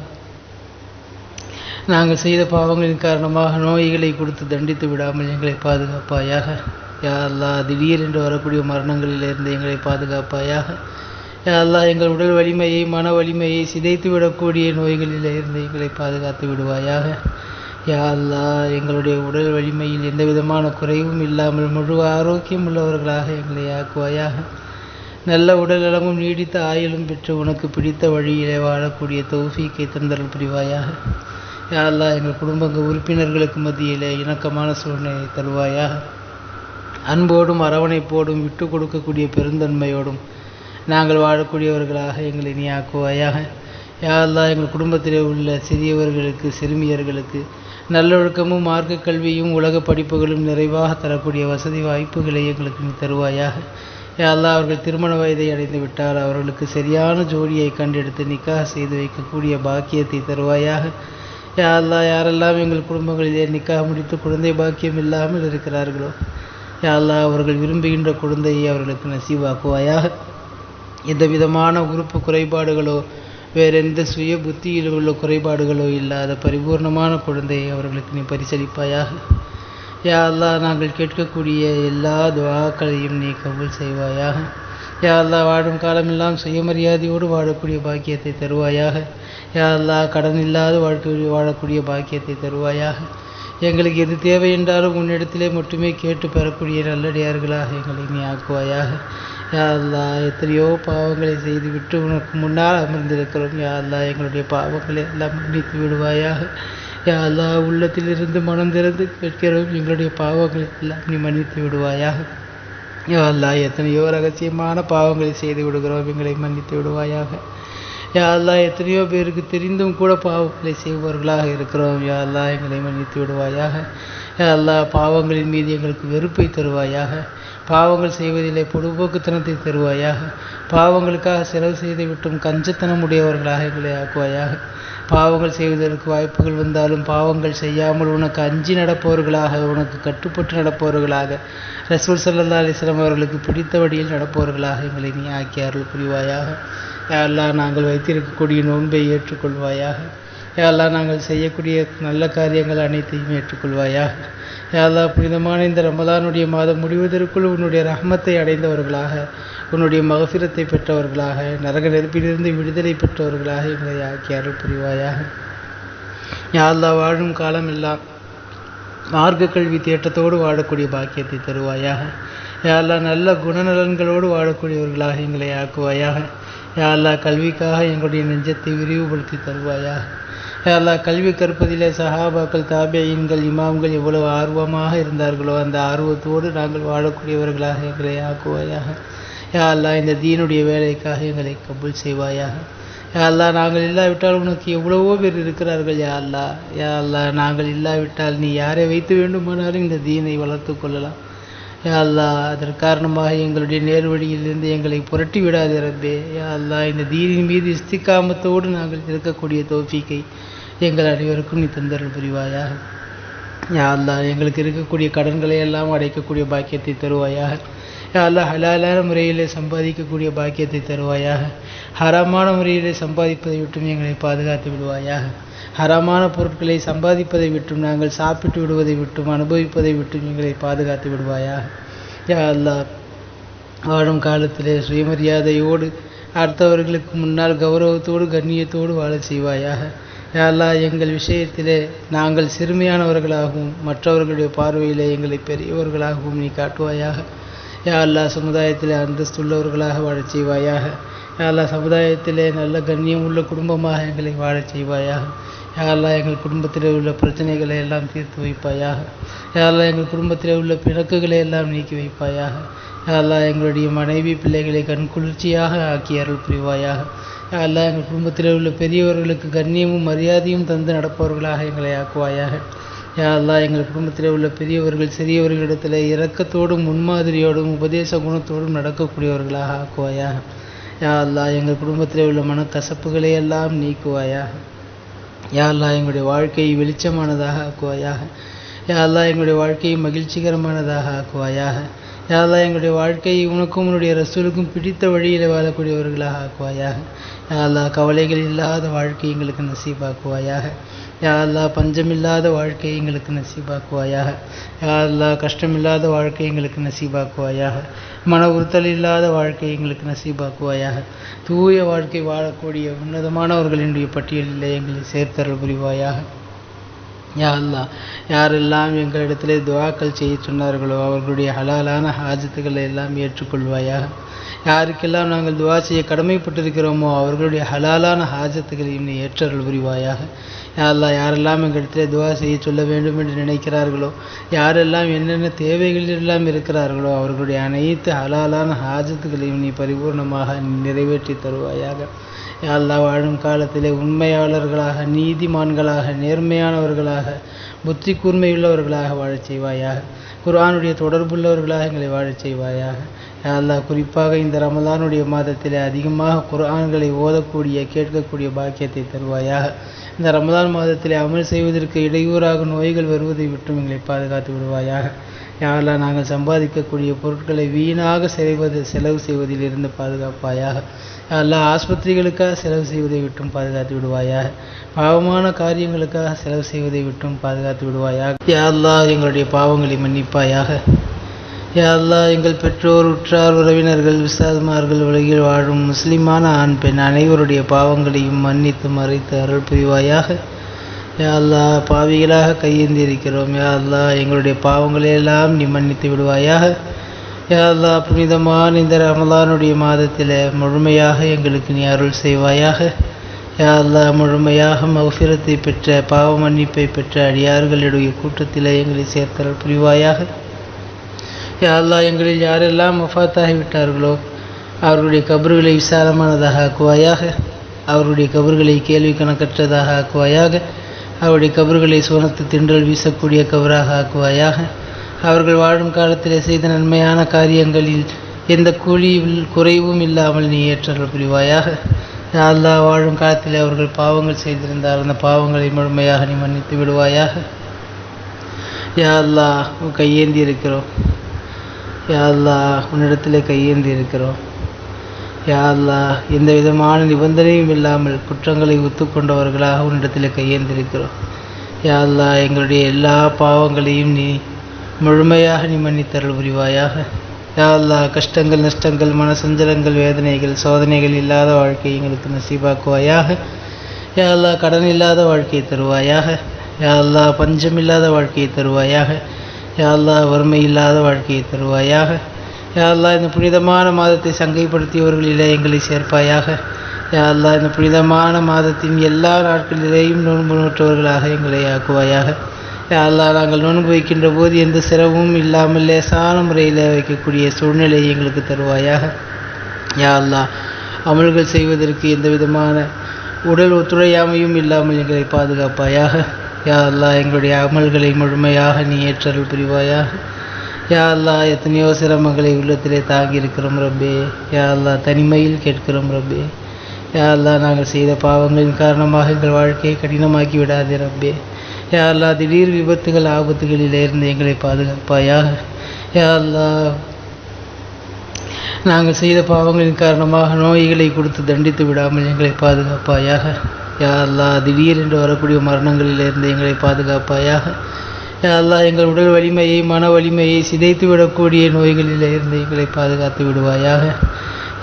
நாங்கள் செய்த பாவங்களின் காரணமாக நோய்களை கொடுத்து தண்டித்து விடாமல் எங்களை பாதுகாப்பாயாக. யா அல்லாஹ் திடீரென்று வரக்கூடிய மரணங்களிலிருந்து எங்களை பாதுகாப்பாயாக. யா அல்லாஹ் எங்கள் உடல் வலிமையை மன வலிமையை சிதைத்து விடக்கூடிய நோய்களிலிருந்து எங்களை பாதுகாத்து விடுவாயாக. யா அல்லாஹ் எங்களுடைய உடல் வலிமையில் எந்த விதமான குறைவும் இல்லாமல் முழு ஆரோக்கியம் உள்ளவர்களாக எங்களை ஆக்குவாயாக. நல்ல உடல் நலமும் நீடித்த ஆயுளும் பெற்று உனக்கு பிடித்த வழியிலே வாழக்கூடிய தௌஃபீக்கை தந்தருள் புரிவாயாக. யா அல்லாஹ் எங்கள் குடும்ப உறுப்பினர்களுக்கு மத்தியிலே இணக்கமான சூழ்நிலை தருவாயாக. அன்போடும் அரவணைப்போடும் விட்டு கொடுக்கக்கூடிய பெருந்தன்மையோடும் நாங்கள் வாழக்கூடியவர்களாக எங்களை நீ ஆக்குவாயாக. யா அல்லாஹ் எங்கள் குடும்பத்திலே உள்ள சிறியவர்களுக்கு சிறுமியர்களுக்கு நல்லொழுக்கமும் மார்க்க கல்வியும் உலக படிப்புகளும் நிறைவாக தரக்கூடிய வசதி வாய்ப்புகளை எங்களுக்கு நீ தருவாயாக. யா அல்லாஹ் அவர்கள் திருமண வயதை அடைந்து விட்டால் அவர்களுக்கு சரியான ஜோடியை கண்டெடுத்து நிக்காஹ் செய்து வைக்கக்கூடிய பாக்கியத்தை தருவாயாக. யா அல்லாஹ் யாரெல்லாம் எங்கள் குடும்பங்களிலே நிக்காஹ் முடித்து குழந்தை பாக்கியம் இல்லாமல் இருக்கிறார்களோ யா அல்லாஹ் அவர்கள் விரும்புகின்ற குழந்தையை அவர்களுக்கு நசீவாக்குவாயாக. எந்த விதமான உறுப்பு குறைபாடுகளோ வேறெந்த சுய புத்தியில் உள்ள குறைபாடுகளோ இல்லாத பரிபூர்ணமான குழந்தையை அவர்களுக்கு நீ பரிசளிப்பாயாக. யா அல்லாஹ் நாங்கள் கேட்கக்கூடிய எல்லா துஆக்களையும் நீ கபூல் செய்வாயாக. யா அல்லாஹ் வாழும் காலமெல்லாம் சுயமரியாதையோடு வாழக்கூடிய பாக்கியத்தை தருவாயாக. யா அல்லாஹ் கடன் இல்லாத வாழக்கூடிய பாக்கியத்தை தருவாயாக. எங்களுக்கு எது தேவை என்றாலும் உன்னிடத்திலே மட்டுமே கேட்டு பெறக்கூடிய நல்லடியார்களாக எங்களை நீ ஆக்குவாயாக. யா அல்லாஹ் எத்தனையோ பாவங்களை செய்துவிட்டு உனக்கு முன்னால் அமர்ந்திருக்கிறோம். யா அல்லாஹ் எங்களுடைய பாவங்களை எல்லாம் மன்னித்து விடுவாயாக. யா அல்லாஹ் உள்ளத்திலிருந்து மனம் திறந்து கேட்கிறோம், எங்களுடைய பாவங்களை எல்லாம் நீ மன்னித்து விடுவாயாக. யா அல்லாஹ் எத்தனையோ ரகசியமான பாவங்களை செய்து விடுகிறோம், எங்களை மன்னித்து விடுவாயாக. யா அல்லாஹ் எத்தனையோ பேருக்கு தெரிந்தும் கூட பாவங்களை செய்பவர்களாக இருக்கிறோம். யா அல்லாஹ் எங்களை மன்னித்து விடுவாயாக. யா அல்லாஹ் பாவங்களின் மீது எங்களுக்கு வெறுப்பை தருவாயாக. பாவங்கள் செய்வதிலே பொடுபோக்குத்தனத்தை தருவாயாக. பாவங்களுக்காக செலவு செய்து விட்டும் கஞ்சத்தனம் உடையவர்களாக எங்களை ஆக்குவாயாக. பாவங்கள் செய்வதற்கு வாய்ப்புகள் வந்தாலும் பாவங்கள் செய்யாமல் உனக்கு அஞ்சி நடப்பவர்களாக, உனக்கு கட்டுப்பட்டு நடப்பவர்களாக, ரசூல் ஸல்லல்லாஹு அலைஹி வஸல்லம் அவர்களுக்கு பிடித்த வழியில் நடப்பவர்களாக எங்களை நீ ஆக்கி அருள் புரிவாயாக. யா அல்லாஹ் நாங்கள் வைத்திருக்கக்கூடிய நோன்பை ஏற்றுக்கொள்வாயாக. யா அல்லாஹ் நாங்கள் செய்யக்கூடிய நல்ல காரியங்கள் அனைத்தையும் ஏற்றுக்கொள்வாயாக. யா அல்லாஹ் புனிதமான இந்த ரமலானுடைய மாதம் முடிவதற்குள் உன்னுடைய ரஹ்மத்தை அடைந்தவர்களாக, உன்னுடைய மகஃபிரத்தை பெற்றவர்களாக, நரக நெருப்பிலிருந்து விடுதலை பெற்றவர்களாக எங்களை ஆக்கி அருள் புரிவாயாக. யா அல்லாஹ் வாழும் காலம் எல்லாம் மார்க்க கல்வி தேட்டத்தோடு வாழக்கூடிய பாக்கியத்தை தருவாயாக. யா அல்லாஹ் நல்ல குணநலன்களோடு வாழக்கூடியவர்களாக எங்களை ஆக்குவாயாக. யா அல்லாஹ் கல்விக்காக எங்களுடைய நெஞ்சத்தை விரிவுபடுத்தி தருவாயாக. யா அல்லாஹ் கல்வி கற்பதிலே சஹாபாக்கள் தாபியீன்கள் இமாம்கள் எவ்வளவு ஆர்வமாக இருந்தார்களோ அந்த ஆர்வத்தோடு நாங்கள் வாழக்கூடியவர்களாக எங்களை ஆக்குவாயாக. யா அல்லாஹ் இந்த தீனுடைய வேலைக்காக எங்களை கபூல் செய்வாயாக. யா அல்லாஹ் நாங்கள் இல்லாவிட்டால் உனக்கு எவ்வளவோ பேர் இருக்கிறார்கள். யா அல்லாஹ் யா அல்லாஹ் நாங்கள் இல்லாவிட்டால் நீ யாரை வைத்து வேண்டுமானாலும் இந்த தீனை வளர்த்து கொள்ளலாம். யா அல்லாஹ் அதற்கு காரணமாக எங்களுடைய நேர்வழியிலிருந்து எங்களை புரட்டி விடாதே ரப்பே. யா அல்லாஹ் இந்த தீனின் மீது இஸ்திகாமத்தோடு நாங்கள் இருக்கக்கூடிய தௌஃபீக்கை எங்கள் அனைவருக்கும் நீ தந்தருள் புரிவாயாக. யா அல்லாஹ் எங்களுக்கு இருக்கக்கூடிய கடன்களை எல்லாம் அடைக்கக்கூடிய பாக்கியத்தை தருவாயாக. அல்லாஹ் ஹலாலான முறையிலே சம்பாதிக்கக்கூடிய பாக்கியத்தை தருவாயாக. ஹராமான முறையிலே சம்பாதிப்பதை விட்டும் எங்களை பாதுகாத்து விடுவாயாக. ஹராமான பொருட்களை சம்பாதிப்பதை விட்டும் நாங்கள் சாப்பிட்டு விடுவதை விட்டும் அனுபவிப்பதை விட்டும் எங்களை பாதுகாத்து விடுவாயாக. யா அல்லாஹ், வாழும் காலத்திலே சுயமரியாதையோடு அடுத்தவர்களுக்கு முன்னால் கௌரவத்தோடு கண்ணியத்தோடு வாழச் செய்வாயாக. யா அல்லாஹ், எங்கள் விஷயத்திலே நாங்கள் சிறுமையானவர்களாகவும் மற்றவர்களுடைய பார்வையிலே எங்களை பெரியவர்களாகவும் நீ காட்டுவாயாக. யா அல்லாஹ், சமுதாயத்திலே அந்தஸ்துள்ளவர்களாக வாழச் செய்வாயாக. யா அல்லாஹ், சமுதாயத்திலே நல்ல கண்ணியம் உள்ள குடும்பமாக எங்களை வாழச் செய்வாயாக. யா அல்லாஹ், எங்கள் குடும்பத்திலே உள்ள பிரச்சனைகளை எல்லாம் தீர்த்து வைப்பாயாக. யா அல்லாஹ், எங்கள் குடும்பத்திலே உள்ள பிணக்குகளை எல்லாம் நீக்கி வைப்பாயாக. யா அல்லாஹ், எங்களுடைய மனைவி பிள்ளைகளை கண்குளிர்ச்சியாக ஆக்கி அருள் புரிவாயாக. யா அல்லாஹ், எங்கள் குடும்பத்தில் உள்ள பெரியவர்களுக்கு கண்ணியமும் மரியாதையும் தந்து நடப்பவர்களாக எங்களை ஆக்குவாயாக. யா அல்லாஹ், எங்கள் குடும்பத்தில் உள்ள பெரியவர்கள் சிறியவர்களிடத்தில் இரக்கத்தோடும் முன்மாதிரியோடும் உபதேச குணத்தோடும் நடக்கக்கூடியவர்களாக ஆக்குவாயாக. யா அல்லாஹ், எங்கள் குடும்பத்தில் உள்ள மனக்கசப்புகளை எல்லாம் நீக்குவாயாக. யா அல்லாஹ், எங்களுடைய வாழ்க்கையை வெளிச்சமானதாக ஆக்குவாயாக. யா அல்லாஹ், எங்களுடைய வாழ்க்கையை மகிழ்ச்சிகரமானதாக ஆக்குவாயாக. யா அல்லாஹ், எங்களுடைய வாழ்க்கையை உனக்கும் உன்னுடைய ரசூலுக்கும் பிடித்த வழியில் வாழக்கூடியவர்களாக ஆக்குவாயாக. யா அல்லாஹ், கவலைகள் இல்லாத வாழ்க்கை எங்களுக்கு நசீபாக்குவாயாக. யா அல்லாஹ், பஞ்சமில்லாத வாழ்க்கை எங்களுக்கு நசீபாக்குவாயாக. யா அல்லாஹ், கஷ்டமில்லாத வாழ்க்கை எங்களுக்கு நசீபாக்குவாயாக. மன உறுத்தல் இல்லாத வாழ்க்கை எங்களுக்கு நசீபாக்குவாயாக. தூய வாழ்க்கை வாழக்கூடிய உன்னதமானவர்களினுடைய பட்டியலில் எங்களை சேர்த்தருள் புரிவாயாக. யா அல்லாஹ், யாரெல்லாம் எங்களிடத்திலே துஆக்கள் செய்ய சொன்னார்களோ அவர்களுடைய ஹலாலான ஹாஜத்துக்களை எல்லாம் ஏற்றுக்கொள்வாயாக. யாருக்கெல்லாம் நாங்கள் துஆ செய்ய கடமைப்பட்டிருக்கிறோமோ அவர்களுடைய ஹலாலான ஹாஜத்துக்களையும் நீ ஏற்றருள் புரிவாயாக. யா அல்லாஹ், யாரெல்லாம் எங்களிடத்திலே துஆ செய்ய சொல்ல வேண்டும் என்று நினைக்கிறார்களோ, யாரெல்லாம் என்னென்ன தேவைகள் எல்லாம் இருக்கிறார்களோ அவர்களுடைய அனைத்து ஹலாலான ஹாஜத்துக்களையும் நீ பரிபூர்ணமாக நிறைவேற்றி தருவாயாக. யா அல்லாஹ், வாழும் காலத்திலே உண்மையாளர்களாக, நீதிமான்களாக, நேர்மையானவர்களாக, புத்தி கூர்மையுள்ளவர்களாக வாழச் செய்வாயாக. குர்ஆனுடைய தொடர்புள்ளவர்களாக எங்களை வாழச் செய்வாயாக. யா அல்லாஹ், குறிப்பாக இந்த ரமலானுடைய மாதத்திலே அதிகமாக குர்ஆன்களை ஓதக்கூடிய கேட்கக்கூடிய பாக்கியத்தை தருவாயாக. இந்த ரமலான் மாதத்திலே அமல் செய்வதற்கு இடையூறாக நோய்கள் வருவதை விட்டும் எங்களை பாதுகாத்து விடுவாயாக. யா அல்லாஹ், நாங்கள் சம்பாதிக்கக்கூடிய பொருட்களை வீணாக செலவு செய்வதிலிருந்து பாதுகாப்பாயாக. யா அல்லாஹ், ஆஸ்பத்திரிகளுக்காக செலவு செய்வதை விட்டும் பாதுகாத்து விடுவாயாக. பாவமான காரியங்களுக்காக செலவு செய்வதை விட்டும் பாதுகாத்து விடுவாயாக. யா அல்லாஹ், எங்களுடைய பாவங்களை மன்னிப்பாயாக. யா அல்லாஹ், எங்கள் பெற்றோர், உற்றார், உறவினர்கள், உஸ்தாதுமார்கள், உலகில் வாழும் முஸ்லிமான ஆண் பெண் அனைவருடைய பாவங்களையும் மன்னித்து மறைத்து அருள் புரிவாயாக. யா அல்லாஹ், பாவிகளாக கையேந்தி இருக்கிறோம். யா அல்லாஹ், எங்களுடைய பாவங்களை எல்லாம் நீ மன்னித்து விடுவாயாக. யா அல்லாஹ், புனிதமான இந்த ரமலானுடைய மாதத்தில் முழுமையாக எங்களுக்கு நீ அருள் செய்வாயாக. யா அல்லாஹ், முழுமையாக மஃபிரத்தை பெற்ற பாவ மன்னிப்பை பெற்ற அடியார்களுடைய கூட்டத்தில் எங்களை சேர்த்தருள் புரிவாயாக. யா அல்லாஹ், எங்களில் யாரெல்லாம் வஃபாத்தாகிவிட்டார்களோ அவர்களுடைய கபறுகளை விசாலமானதாக ஆக்குவாயாக. அவருடைய கபறுகளை கேள்வி கணக்கற்றதாக ஆக்குவாயாக. அவருடைய கபறுகளை சுவனத்து தின்றல் வீசக்கூடிய கபராக ஆக்குவாயாக. அவர்கள் வாழும் காலத்தில் செய்த நன்மையான காரியங்களில் எந்த கூலியில் குறைவும் இல்லாமல் நீ ஏற்றல் புரிவாயாக. யா அல்லாஹ், வாழும் காலத்தில் அவர்கள் பாவங்கள் செய்திருந்தால் அந்த பாவங்களை முழுமையாக நீ மன்னித்து விடுவாயாக. யா அல்லாஹ், கையேந்தி இருக்கிறோம். யா அல்லாஹ், உன்னிடத்திலே கையேந்தி இருக்கிறோம். யா அல்லாஹ், எந்த விதமான நிபந்தனையும் இல்லாமல் குற்றங்களை ஒத்துக்கொண்டவர்களாக உன்னிடத்திலே கையேந்திருக்கிறோம். யா அல்லாஹ், எங்களுடைய எல்லா பாவங்களையும் நீ முழுமையாக நீ மன்னித்தருள் புரிவாயாக. யா அல்லாஹ், கஷ்டங்கள், நஷ்டங்கள், மனசஞ்சலங்கள், வேதனைகள், சோதனைகள் இல்லாத வாழ்க்கையை எங்களுக்கு நசீபாக்குவாயாக. யா அல்லாஹ், கடன் இல்லாத வாழ்க்கையை தருவாயாக. யா அல்லாஹ், பஞ்சம் இல்லாத வாழ்க்கையை தருவாயாக. யா அல்லாஹ், வறுமை இல்லாத வாழ்க்கையை தருவாயாக. யா அல்லாஹ், இந்த புனிதமான மாதத்தை சங்கைப்படுத்தியவர்களிலே எங்களை சேர்ப்பாயாக. யா அல்லாஹ், இந்த புனிதமான மாதத்தின் எல்லா நாட்களிலேயும் நோன்பு நோற்றவர்களாக எங்களை ஆக்குவாயாக. யா அல்லாஹ், நாங்கள் நோன்பு வைக்கின்ற போது எந்த சிரமமும் இல்லாமல் லேசான முறையில் வைக்கக்கூடிய சூழ்நிலையை எங்களுக்கு தருவாயாக. யா அல்லாஹ், அமல்கள் செய்வதற்கு எந்த விதமான உடல் ஒத்துழையாமையும் இல்லாமல் எங்களை பாதுகாப்பாயாக. யா அல்லாஹ், எங்களுடைய அமல்களை முழுமையாக நீ ஏற்றருள் புரிவாயாக. யா அல்லாஹ், எத்தனையோ சிரமங்களை உள்ளத்திலே தாங்கி இருக்கிறோம் ரப்பே. யா அல்லாஹ், தனிமையில் கேட்கிறோம் ரப்பே. யா அல்லாஹ், நாங்கள் செய்த பாவங்களின் காரணமாக எங்கள் வாழ்க்கையை கடினமாக்கி விடாதே ரப்பே. யா அல்லாஹ், திடீர் விபத்துகள், ஆபத்துகளிலிருந்து எங்களை பாதுகாப்பாயாக. யா அல்லாஹ், நாங்கள் செய்த பாவங்களின் காரணமாக நோய்களை கொடுத்து தண்டித்து விடாமல் எங்களை பாதுகாப்பாயாக. யா அல்லாஹ், திடீரென்று வரக்கூடிய மரணங்களிலிருந்து எங்களை பாதுகாப்பாயாக. யா அல்லாஹ், எங்கள் உடல் வலிமையை மன வலிமையை சிதைத்து விடக்கூடிய நோய்களிலிருந்து எங்களை பாதுகாத்து விடுவாயாக.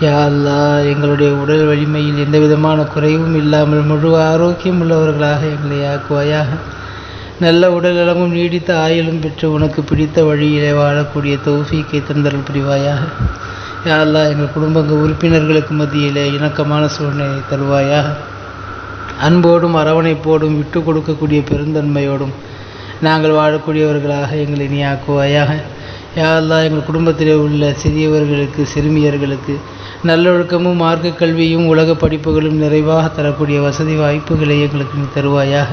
யா அல்லாஹ், எங்களுடைய உடல் வலிமையில் எந்த விதமான குறைவும் இல்லாமல் முழு ஆரோக்கியம் உள்ளவர்களாக எங்களை ஆக்குவாயாக. நல்ல உடல் நலமும் நீடித்த ஆயுளும் பெற்று உனக்கு பிடித்த வழியிலே வாழக்கூடிய தௌஃபீக்கை தந்தருள் புரிவாயாக. யா அல்லாஹ், எங்கள் குடும்ப உறுப்பினர்களுக்கு மத்தியிலே இணக்கமான சூழ்நிலை தருவாயாக. அன்போடும் அரவணைப்போடும் விட்டு கொடுக்கக்கூடிய பெருந்தன்மையோடும் நாங்கள் வாழக்கூடியவர்களாக எங்களை நீ ஆக்குவாயாக. யா அல்லாஹ், எங்கள் குடும்பத்தில் உள்ள சிறியவர்களுக்கு சிறுமியர்களுக்கு நல்லொழுக்கமும் மார்க்க கல்வியும் உலக படிப்புகளும் நிறைவாக தரக்கூடிய வசதி வாய்ப்புகளை எங்களுக்கு நீ தருவாயாக.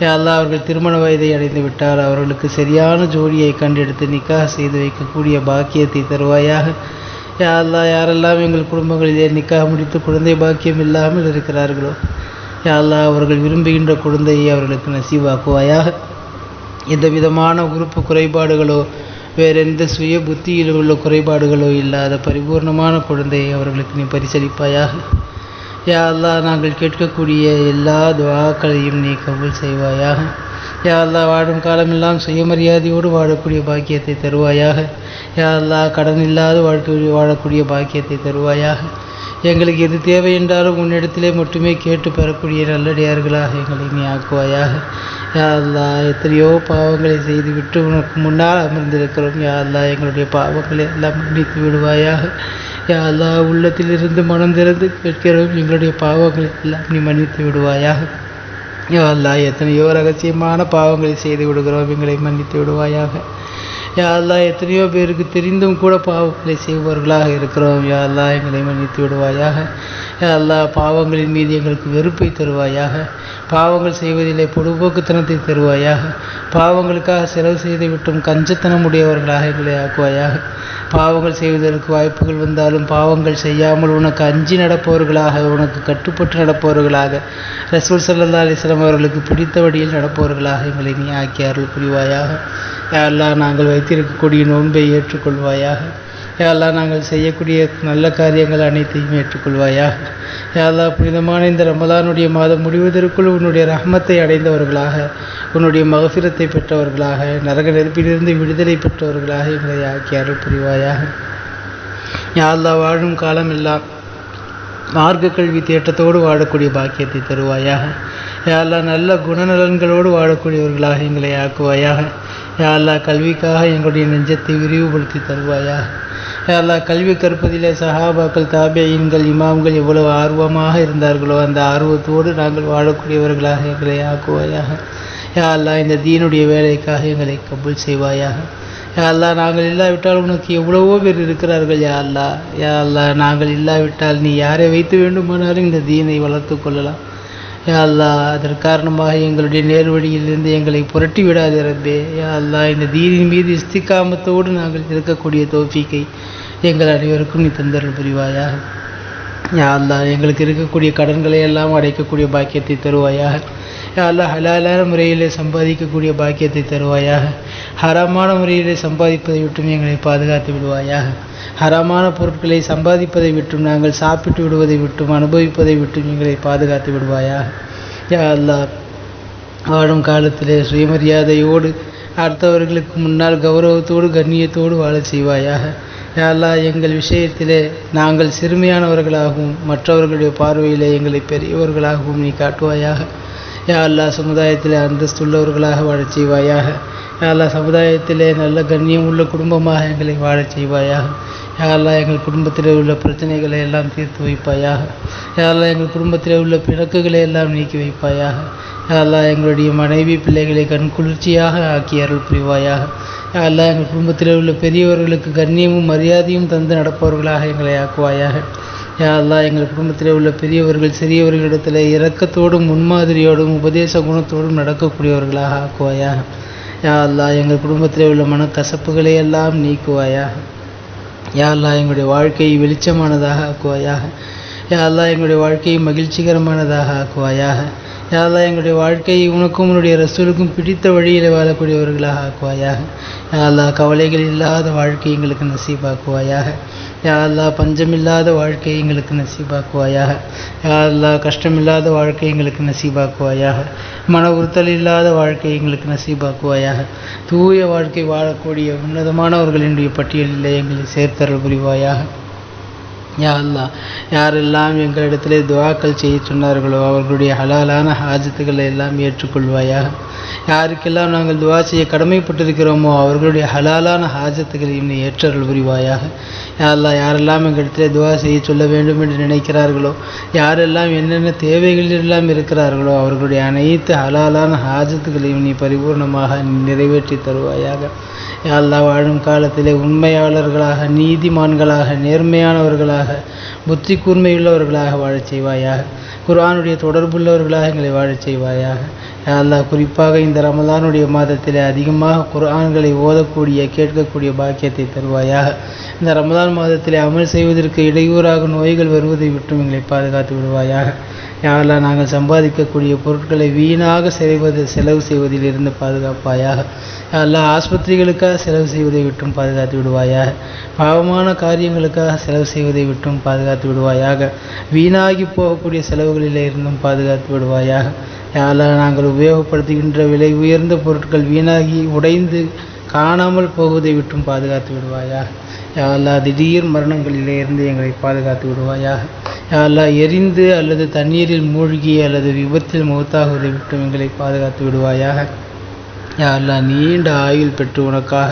யா அல்லாஹ், அவர்கள் திருமண வயதை அடைந்து விட்டால் அவர்களுக்கு சரியான ஜோடியை கண்டெடுத்து நிக்காஹ் செய்து வைக்கக்கூடிய பாக்கியத்தை தருவாயாக. யா அல்லாஹ், யாரெல்லாம் எங்கள் குடும்பங்களிலே நிக்காஹ் முடித்து குழந்தை பாக்கியம் இல்லாமல் இருக்கிறார்களோ, யா அல்லாஹ், அவர்கள் விரும்புகின்ற குழந்தையை அவர்களுக்கு நசீவாக்குவாயாக. எந்த விதமான உறுப்பு குறைபாடுகளோ வேறெந்த சுய புத்தியில் உள்ள குறைபாடுகளோ இல்லாத பரிபூர்ணமான குழந்தையை அவர்களுக்கு நீ பரிசளிப்பாயாக. யா அல்லாஹ், நாங்கள் கேட்கக்கூடிய எல்லா துஆக்களையும் நீ கபூல் செய்வாயாக. யா அல்லாஹ், வாழும் காலமெல்லாம் சுயமரியாதையோடு வாழக்கூடிய பாக்கியத்தை தருவாயாக. யா அல்லாஹ், கடன் இல்லாத வாழக்கூடிய பாக்கியத்தை தருவாயாக. எங்களுக்கு எது தேவை என்றாலும் உன்னிடத்திலே மட்டுமே கேட்டு பெறக்கூடிய நல்லடியார்களாக எங்களை நீ ஆக்குவாயாக. யா அல்லாஹ், எத்தனையோ பாவங்களை செய்துவிட்டு உனக்கு முன்னால் அமர்ந்திருக்கிறோம். யா அல்லாஹ், எங்களுடைய பாவங்களை எல்லாம் மன்னித்து விடுவாயாக. யா அல்லாஹ், உள்ளத்திலிருந்து மனம் திறந்து கேட்கிறோம், எங்களுடைய பாவங்களை எல்லாம் நீ மன்னித்து விடுவாயாக. யா அல்லாஹ், எத்தனையோ ரகசியமான பாவங்களை செய்து விடுகிறோம், எங்களை மன்னித்து விடுவாயாக. யா அல்லாஹ், எத்தனையோ பேருக்கு தெரிந்தும் கூட பாவங்களை செய்பவர்களாக இருக்கிறோம். யா அல்லாஹ், எங்களை மன்னித்து விடுவாயாக. யா அல்லாஹ், பாவங்களின் மீது எங்களுக்கு வெறுப்பை தருவாயாக. பாவங்கள் செய்வதிலே பொடுபோக்குத்தனத்தை தருவாயாக. பாவங்களுக்காக செலவு செய்து விட்டும் கஞ்சத்தனம் உடையவர்களாக எங்களை ஆக்குவாயாக. பாவங்கள் செய்வதற்கு வாய்ப்புகள் வந்தாலும் பாவங்கள் செய்யாமல் உனக்கு அஞ்சி நடப்பவர்களாக, உனக்கு கட்டுப்பட்டு நடப்பவர்களாக, ரசூல் ஸல்லல்லாஹு அலைஹி வஸல்லம் அவர்களுக்கு பிடித்த வழியில் நடப்பவர்களாக எங்களை நீ ஆக்கி அருள் புரிவாயாக. யா அல்லாஹ், நாங்கள் வைத்திருக்கக்கூடிய நோன்பை ஏற்றுக்கொள்வாயாக. யா அல்லாஹ், நாங்கள் செய்யக்கூடிய நல்ல காரியங்கள் அனைத்தையும் ஏற்றுக்கொள்வாயாக. யா அல்லாஹ், புனிதமான இந்த ரமலானுடைய மாதம் முடிவதற்குள் உன்னுடைய ரஹ்மத்தை அடைந்தவர்களாக, உன்னுடைய மகஃபிரத்தை பெற்றவர்களாக, நரக நெருப்பிலிருந்து விடுதலை பெற்றவர்களாக எங்களை ஆக்கி அருள் புரிவாயாக. யா அல்லாஹ், வாழும் காலம் எல்லாம் மார்க்க கல்வி தேட்டத்தோடு வாழக்கூடிய பாக்கியத்தை தருவாயாக. யா அல்லாஹ், நல்ல குணநலன்களோடு வாழக்கூடியவர்களாக எங்களை ஆக்குவாயாக. யா அல்லாஹ், கல்விக்காக எங்களுடைய நெஞ்சத்தை விரிவுபடுத்தி தருவாயாக. யா அல்லாஹ், கல்வி கற்பதிலே சஹாபாக்கள் தாபியீன்கள் இமாம்கள் எவ்வளவு ஆர்வமாக இருந்தார்களோ அந்த ஆர்வத்தோடு நாங்கள் வாழக்கூடியவர்களாக எங்களை ஆக்குவாயாக. யா அல்லாஹ், இந்த தீனுடைய வேலைக்காக எங்களை கபூல் செய்வாயாக. யா அல்லாஹ், நாங்கள் இல்லாவிட்டால் உனக்கு எவ்வளவோ பேர் இருக்கிறார்கள். யா அல்லாஹ், யா அல்லாஹ், நாங்கள் இல்லாவிட்டால் நீ யாரை வைத்து வேண்டுமானாலும் இந்த தீனை வளர்த்து கொள்ளலாம். யா அல்லாஹ், அதற்கு காரணமாக எங்களுடைய நேர்வழியிலிருந்து எங்களை புரட்டி விடாதே ரப்பே. யா அல்லாஹ், இந்த தீனின் மீது இஸ்திகாமத்தோடு நாங்கள் இருக்கக்கூடிய தௌஃபீக்கை எங்கள் அனைவருக்கும் நீ தந்தருள் புரிவாயாக. யா அல்லாஹ், எங்களுக்கு இருக்கக்கூடிய கடன்களை எல்லாம் அடைக்கக்கூடிய பாக்கியத்தை தருவாயாக. யா அல்லாஹ், ஹலாலான முறையிலே சம்பாதிக்கக்கூடிய பாக்கியத்தை தருவாயாக. ஹராமான முறையிலே சம்பாதிப்பதை விட்டும் எங்களை பாதுகாத்து விடுவாயாக. ஹராமான பொருட்களை சம்பாதிப்பதை விட்டும் நாங்கள் சாப்பிட்டு விடுவதை விட்டும் அனுபவிப்பதை விட்டும் எங்களை பாதுகாத்து விடுவாயாக. யா அல்லாஹ், வாழும் காலத்திலே சுயமரியாதையோடு அடுத்தவர்களுக்கு முன்னால் கௌரவத்தோடு கண்ணியத்தோடு வாழச் செய்வாயாக. யா அல்லாஹ், எங்கள் விஷயத்திலே நாங்கள் சிறுமையானவர்களாகவும் மற்றவர்களுடைய பார்வையிலே எங்களை பெரியவர்களாகவும் நீ காட்டுவாயாக. யா அல்லாஹ், சமுதாயத்திலே அந்தஸ்துள்ளவர்களாக வாழச் செய்வாயாக. யா அல்லாஹ், சமுதாயத்திலே நல்ல கண்ணியம் உள்ள குடும்பமாக எங்களை வாழச் செய்வாயாக. யா அல்லாஹ், எங்கள் குடும்பத்தில் உள்ள பிரச்சனைகளை எல்லாம் தீர்த்து வைப்பாயாக. யா அல்லாஹ், எங்கள் குடும்பத்தில் உள்ள பிணக்குகளை எல்லாம் நீக்கி வைப்பாயாக. யா அல்லாஹ், எங்களுடைய மனைவி பிள்ளைகளை கண்குளிர்ச்சியாக ஆக்கி அருள் புரிவாயாக. யா அல்லாஹ், எங்கள் குடும்பத்தில் உள்ள பெரியவர்களுக்கு கண்ணியமும் மரியாதையும் தந்து நடப்பவர்களாக எங்களை ஆக்குவாயாக. யா அல்லாஹ், எங்கள் குடும்பத்தில் உள்ள பெரியவர்கள் சிறியவர்களிடத்தில் இரக்கத்தோடும் முன்மாதிரியோடும் உபதேச குணத்தோடும் நடக்கக்கூடியவர்களாக ஆக்குவாயாக. யா அல்லாஹ், எங்கள் குடும்பத்தில் உள்ள மனக்கசப்புகளை எல்லாம் நீக்குவாயாக. யா அல்லாஹ், எங்களுடைய வாழ்க்கையை வெளிச்சமானதாக ஆக்குவாயாக. யா அல்லாஹ், எங்களுடைய வாழ்க்கையை மகிழ்ச்சிகரமானதாக ஆக்குவாயாக. யா அல்லாஹ், எங்களுடைய வாழ்க்கையை உனக்கும் உன்னுடைய ரசூலுக்கும் பிடித்த வழியில் வாழக்கூடியவர்களாக ஆக்குவாயாக. யா அல்லாஹ், கவலைகள் இல்லாத வாழ்க்கை எங்களுக்கு நசீபாக்குவாயாக. யா அல்லாஹ் பஞ்சமில்லாத வாழ்க்கையை எங்களுக்கு நசீபாக்குவாயாக. யா அல்லாஹ் கஷ்டமில்லாத வாழ்க்கை எங்களுக்கு நசீபாக்குவாயாக. மன உறுத்தல் இல்லாத வாழ்க்கை எங்களுக்கு நசீபாக்குவாயாக. தூய வாழ்க்கை வாழக்கூடிய உன்னதமானவர்களினுடைய பட்டியலில் எங்களை சேர்த்தருள் புரிவாயாக. யா அல்லாஹ் யாரெல்லாம் எங்களிடத்திலே துஆக்கள் செய்ய சொன்னார்களோ அவர்களுடைய ஹலாலான ஹாஜத்துக்களை எல்லாம் ஏற்றுக்கொள்வாயாக. யாருக்கெல்லாம் நாங்கள் துஆ செய்ய கடமைப்பட்டிருக்கிறோமோ அவர்களுடைய ஹலாலான ஹாஜத்துக்களையும் நீ ஏற்றருள் புரிவாயாக. யா அல்லாஹ் யாரெல்லாம் எங்களிடத்திலே துஆ செய்ய சொல்ல வேண்டும் என்று நினைக்கிறார்களோ, யாரெல்லாம் என்னென்ன தேவைகள் எல்லாம் இருக்கிறார்களோ அவர்களுடைய அனைத்து ஹலாலான ஹாஜத்துக்களையும் நீ பரிபூர்ணமாக நிறைவேற்றி தருவாயாக. யா அல்லாஹ் வாழும் காலத்திலே உண்மையாளர்களாக, நீதிமான்களாக, நேர்மையானவர்களாக, புத்தி கூர்மையுள்ளவர்களாக வாழச் செய்வாயாக. குர்ஆனுடைய தொடர்புள்ளவர்களாக எங்களை வாழச் செய்வாயாக. யா அல்லாஹ் குறிப்பாக இந்த ரமலானுடைய மாதத்திலே அதிகமாக குர்ஆன்களை ஓதக்கூடிய, கேட்கக்கூடிய பாக்கியத்தை தருவாயாக. இந்த ரமலான் மாதத்திலே அமல் செய்வதற்கு இடையூறாக நோய்கள் வருவதை விட்டும் எங்களை பாதுகாத்து விடுவாயாக. யா அல்லாஹ் நாங்கள் சம்பாதிக்கக்கூடிய பொருட்களை வீணாக செலவு செய்வதில் இருந்து பாதுகாப்பாயாக. யா அல்லாஹ் ஆஸ்பத்திரிகளுக்காக செலவு செய்வதை விட்டும் பாதுகாத்து விடுவாயாக. பாவமான காரியங்களுக்காக செலவு செய்வதை விட்டும் பாதுகாத்து விடுவாயாக. வீணாகி போகக்கூடிய செலவுகளில் இருந்தும் பாதுகாத்து விடுவாயாக. யா அல்லாஹ் நாங்கள் உபயோகப்படுத்துகின்ற விலை உயர்ந்த பொருட்கள் வீணாகி உடைந்து காணாமல் போவதை விட்டும் பாதுகாத்து விடுவாயாக. யா அல்லாஹ் திடீர் மரணங்களிலே இருந்து எங்களை பாதுகாத்து விடுவாயாக. யா அல்லாஹ் எரிந்து அல்லது தண்ணீரில் மூழ்கி அல்லது விபத்தில் மௌத்தாகுவதை விட்டும் எங்களை பாதுகாத்து விடுவாயாக. யா அல்லாஹ் நீண்ட ஆயுள் பெற்று உனக்காக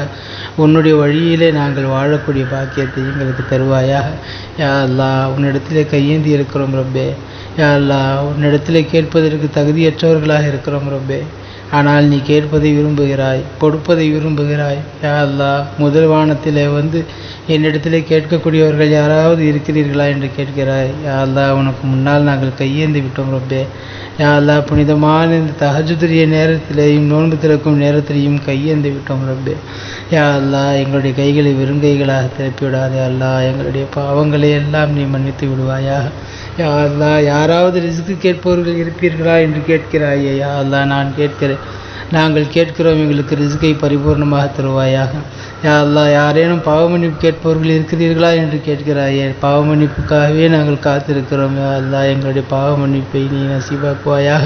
உன்னுடைய வழியிலே நாங்கள் வாழக்கூடிய பாக்கியத்தை எங்களுக்கு தருவாயாக. யா அல்லாஹ் உன்னிடத்திலே கையேந்தி இருக்கிறோம் ரப்பே. யா அல்லாஹ் உன்னிடத்திலே கேட்பதற்கு தகுதியற்றவர்களாக இருக்கிறோம் ரப்பே. ஆனால் நீ கேட்பதை விரும்புகிறாய், கொடுப்பதை விரும்புகிறாய். யா அல்லாஹ் முதல் வானத்திலே என்னிடத்திலே கேட்கக்கூடியவர்கள் யாராவது இருக்கிறீர்களா என்று கேட்கிறாய். யா அல்லாஹ் உனக்கு முன்னால் நாங்கள் கையேந்தி விட்டோம் ரப்பே. யா அல்லாஹ் புனிதமான இந்த தஹஜ்ஜுடைய நேரத்திலேயும் நோன்பு திறக்கும் நேரத்திலேயும் கையேந்தி விட்டோம் ரப்பே. யா அல்லாஹ் எங்களுடைய கைகளை வெறுங்கைகளாக திறப்பி விடாதே. அல்லாஹ் எங்களுடைய பாவங்களை எல்லாம் நீ மன்னித்து விடுவாயாக. யா அல்லாஹ் யாராவது ரிஸ்க்கு கேட்பவர்கள் இருப்பீர்களா என்று கேட்கிறாயே. யா அல்லாஹ் நான் கேட்கிறேன், நாங்கள் கேட்கிறோம், எங்களுக்கு ரிஸ்கை பரிபூர்ணமாக தருவாயாக. யா அல்லாஹ் யாரேனும் பாவ மன்னிப்பு கேட்பவர்கள் இருக்கிறீர்களா என்று கேட்கிறாயே. பாவ மன்னிப்புக்காகவே நாங்கள் காத்திருக்கிறோம். யா அல்லாஹ் எங்களுடைய பாவ மன்னிப்பை நீ நசீபாக்குவாயாக.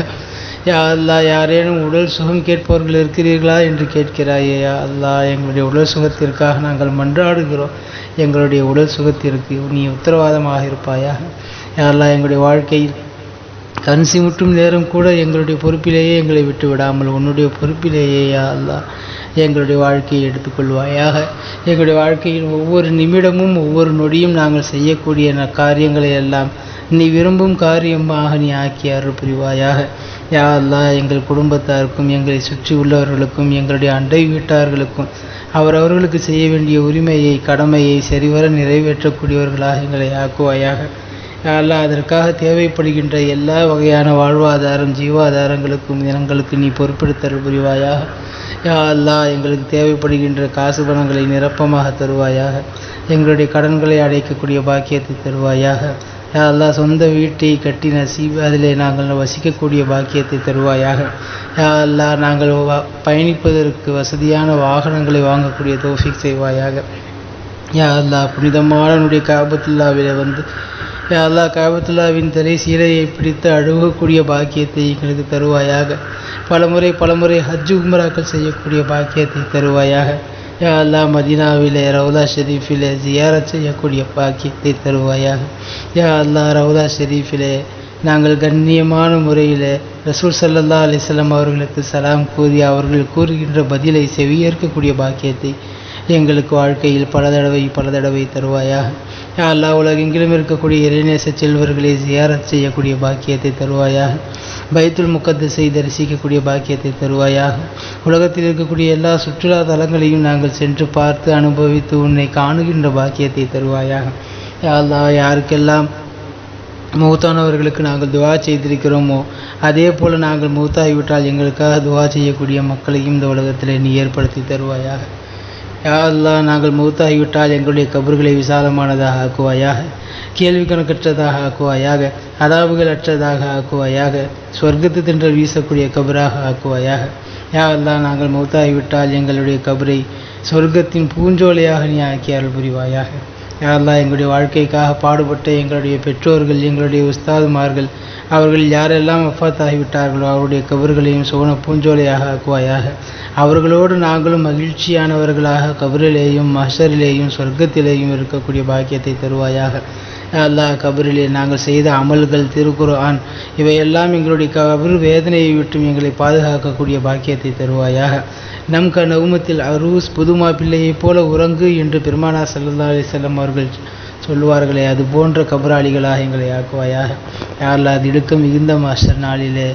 யா அல்லாஹ் யாரேனும் உடல் சுகம் கேட்பவர்கள் இருக்கிறீர்களா என்று கேட்கிறாயே. யா அல்லாஹ் எங்களுடைய உடல் சுகத்திற்காக நாங்கள் மன்றாடுகிறோம். எங்களுடைய உடல் சுகத்திற்கு நீ உத்தரவாதமாக இருப்பாயாக. யா அல்லாஹ் எங்களுடைய வாழ்க்கையில் கண் சிமிட்டும் நேரம் கூட எங்களுடைய பொறுப்பிலேயே எங்களை விட்டு விடாமல் உன்னுடைய பொறுப்பிலேயே யா அல்லாஹ் எங்களுடைய வாழ்க்கையை எடுத்துக்கொள்வாயாக. எங்களுடைய வாழ்க்கையில் ஒவ்வொரு நிமிடமும் ஒவ்வொரு நொடியும் நாங்கள் செய்யக்கூடிய காரியங்களை எல்லாம் நீ விரும்பும் காரியமாக நீ ஆக்கி அருள் புரிவாயாக. யா அல்லாஹ் எங்கள் குடும்பத்தாருக்கும், எங்களை சுற்றி உள்ளவர்களுக்கும், எங்களுடைய அண்டை வீட்டார்களுக்கும் அவரவர்களுக்கு செய்ய வேண்டிய உரிமையை, கடமையை சரிவர நிறைவேற்றக்கூடியவர்களாக எங்களை ஆக்குவாயாக. யா அல்லாஹ் அதற்காக தேவைப்படுகின்ற எல்லா வகையான வாழ்வாதாரம், ஜீவாதாரங்களுக்கும் தினங்களுக்கு நீ பொறுப்பெடுத்தருள் புரிவாயாக. யா அல்லாஹ் எங்களுக்கு தேவைப்படுகின்ற காசு பணங்களை நிரப்பமாக தருவாயாக. எங்களுடைய கடன்களை அடைக்கக்கூடிய பாக்கியத்தை தருவாயாக. யா அல்லாஹ் சொந்த வீட்டை கட்டி அதிலே நாங்கள் வசிக்கக்கூடிய பாக்கியத்தை தருவாயாக. யா அல்லாஹ் நாங்கள் பயணிப்பதற்கு வசதியான வாகனங்களை வாங்கக்கூடிய தௌஃபீக் செய்வாயாக. யா அல்லாஹ் புனிதமான காபத்துல்லாவிலே யா அல்லாஹ் காபத்துல்லாவின் திரை சீலையை பிடித்து அழுகக்கூடிய பாக்கியத்தை எங்களுக்கு தருவாயாக. பலமுறை ஹஜ் உம்ராக்கள் செய்யக்கூடிய பாக்கியத்தை தருவாயாக. யா அல்லாஹ் மதீனாவிலே ரவுதா ஷெரீஃபிலே ஜியாரத் செய்யக்கூடிய பாக்கியத்தை தருவாயாக. யா அல்லாஹ் ரவுதா ஷெரீஃபிலே நாங்கள் கண்ணியமான முறையில் ரசூல் ஸல்லல்லாஹு அலைஹி வஸல்லம் அவர்களுக்கு சலாம் கூறி அவர்கள் கூறுகின்ற பதிலை செவியேற்கக்கூடிய பாக்கியத்தை எங்களுக்கு வாழ்க்கையில் பல தடவை தருவாயாக. யா அல்லாஹ் உலகெங்கிலும் இருக்கக்கூடிய இறைநேச செல்வர்களை ஜியாரத் செய்யக்கூடிய பாக்கியத்தை தருவாயாக. பைத்துல் முகத்தஸை தரிசிக்கக்கூடிய பாக்கியத்தை தருவாயாக. உலகத்தில் இருக்கக்கூடிய எல்லா சுற்றுலா தலங்களையும் நாங்கள் சென்று பார்த்து அனுபவித்து உன்னை காணுகின்ற பாக்கியத்தை தருவாயாக. யா அல்லாஹ் யாருக்கெல்லாம் மௌத்தானவர்களுக்கு நாங்கள் துஆ செய்திருக்கிறோமோ அதே போல் நாங்கள் மௌத்தாகிவிட்டால் எங்களுக்காக துஆ செய்யக்கூடிய மக்களையும் இந்த உலகத்தில் நீ ஏற்படுத்தி தருவாயாக. யா அல்லாஹ் நாங்கள் மௌத்தாகிவிட்டால் எங்களுடைய கபர்களை விசாலமானதாக ஆக்குவாயாக. கேள்வி கணக்கற்றதாக ஆக்குவாயாக. அதாபுகள் அற்றதாக ஆக்குவாயாக. சொர்க்கத்து தின்றல் வீசக்கூடிய கபராக ஆக்குவாயாக. யா அல்லாஹ் நாங்கள் மௌத்தாகிவிட்டால் எங்களுடைய கபரை சொர்க்கத்தின் பூஞ்சோலையாக நீ ஆக்கி அருள் புரிவாயாக. யா அல்லாஹ் எங்களுடைய வாழ்க்கைக்காக பாடுபட்ட எங்களுடைய பெற்றோர்கள், எங்களுடைய உஸ்தாதுமார்கள், அவர்கள் யாரெல்லாம் வஃபாத் ஆகிவிட்டார்களோ அவருடைய கபர்களையும் சுவன பூஞ்சோலையாக ஆக்குவாயாக. அவர்களோடு நாங்களும் மகிழ்ச்சியானவர்களாக கபரிலேயும் மஹ்ஷரிலேயும் சொர்க்கத்திலேயும் இருக்கக்கூடிய பாக்கியத்தை தருவாயாக. அல்லாஹ் கபரிலே நாங்கள் செய்த அமல்கள், திருக்குர்ஆன் இவையெல்லாம் எங்களுடைய கபர் வேதனையை விட்டும் எங்களை பாதுகாக்கக்கூடிய பாக்கியத்தை தருவாயாக. நம் நகுமத்தில் அரூஸ் புதுமா பிள்ளையைப் போல உறங்கு என்று பெருமானார் ஸல்லல்லாஹு அலைஹி வஸல்லம் அவர்கள் சொல்லுவார்களே, அது போன்ற கபராளிகளாக எங்களை ஆக்குவாயாக. யாரெல்லாம் அது இடுக்க மிகுந்த மாஸ்டர் நாளிலே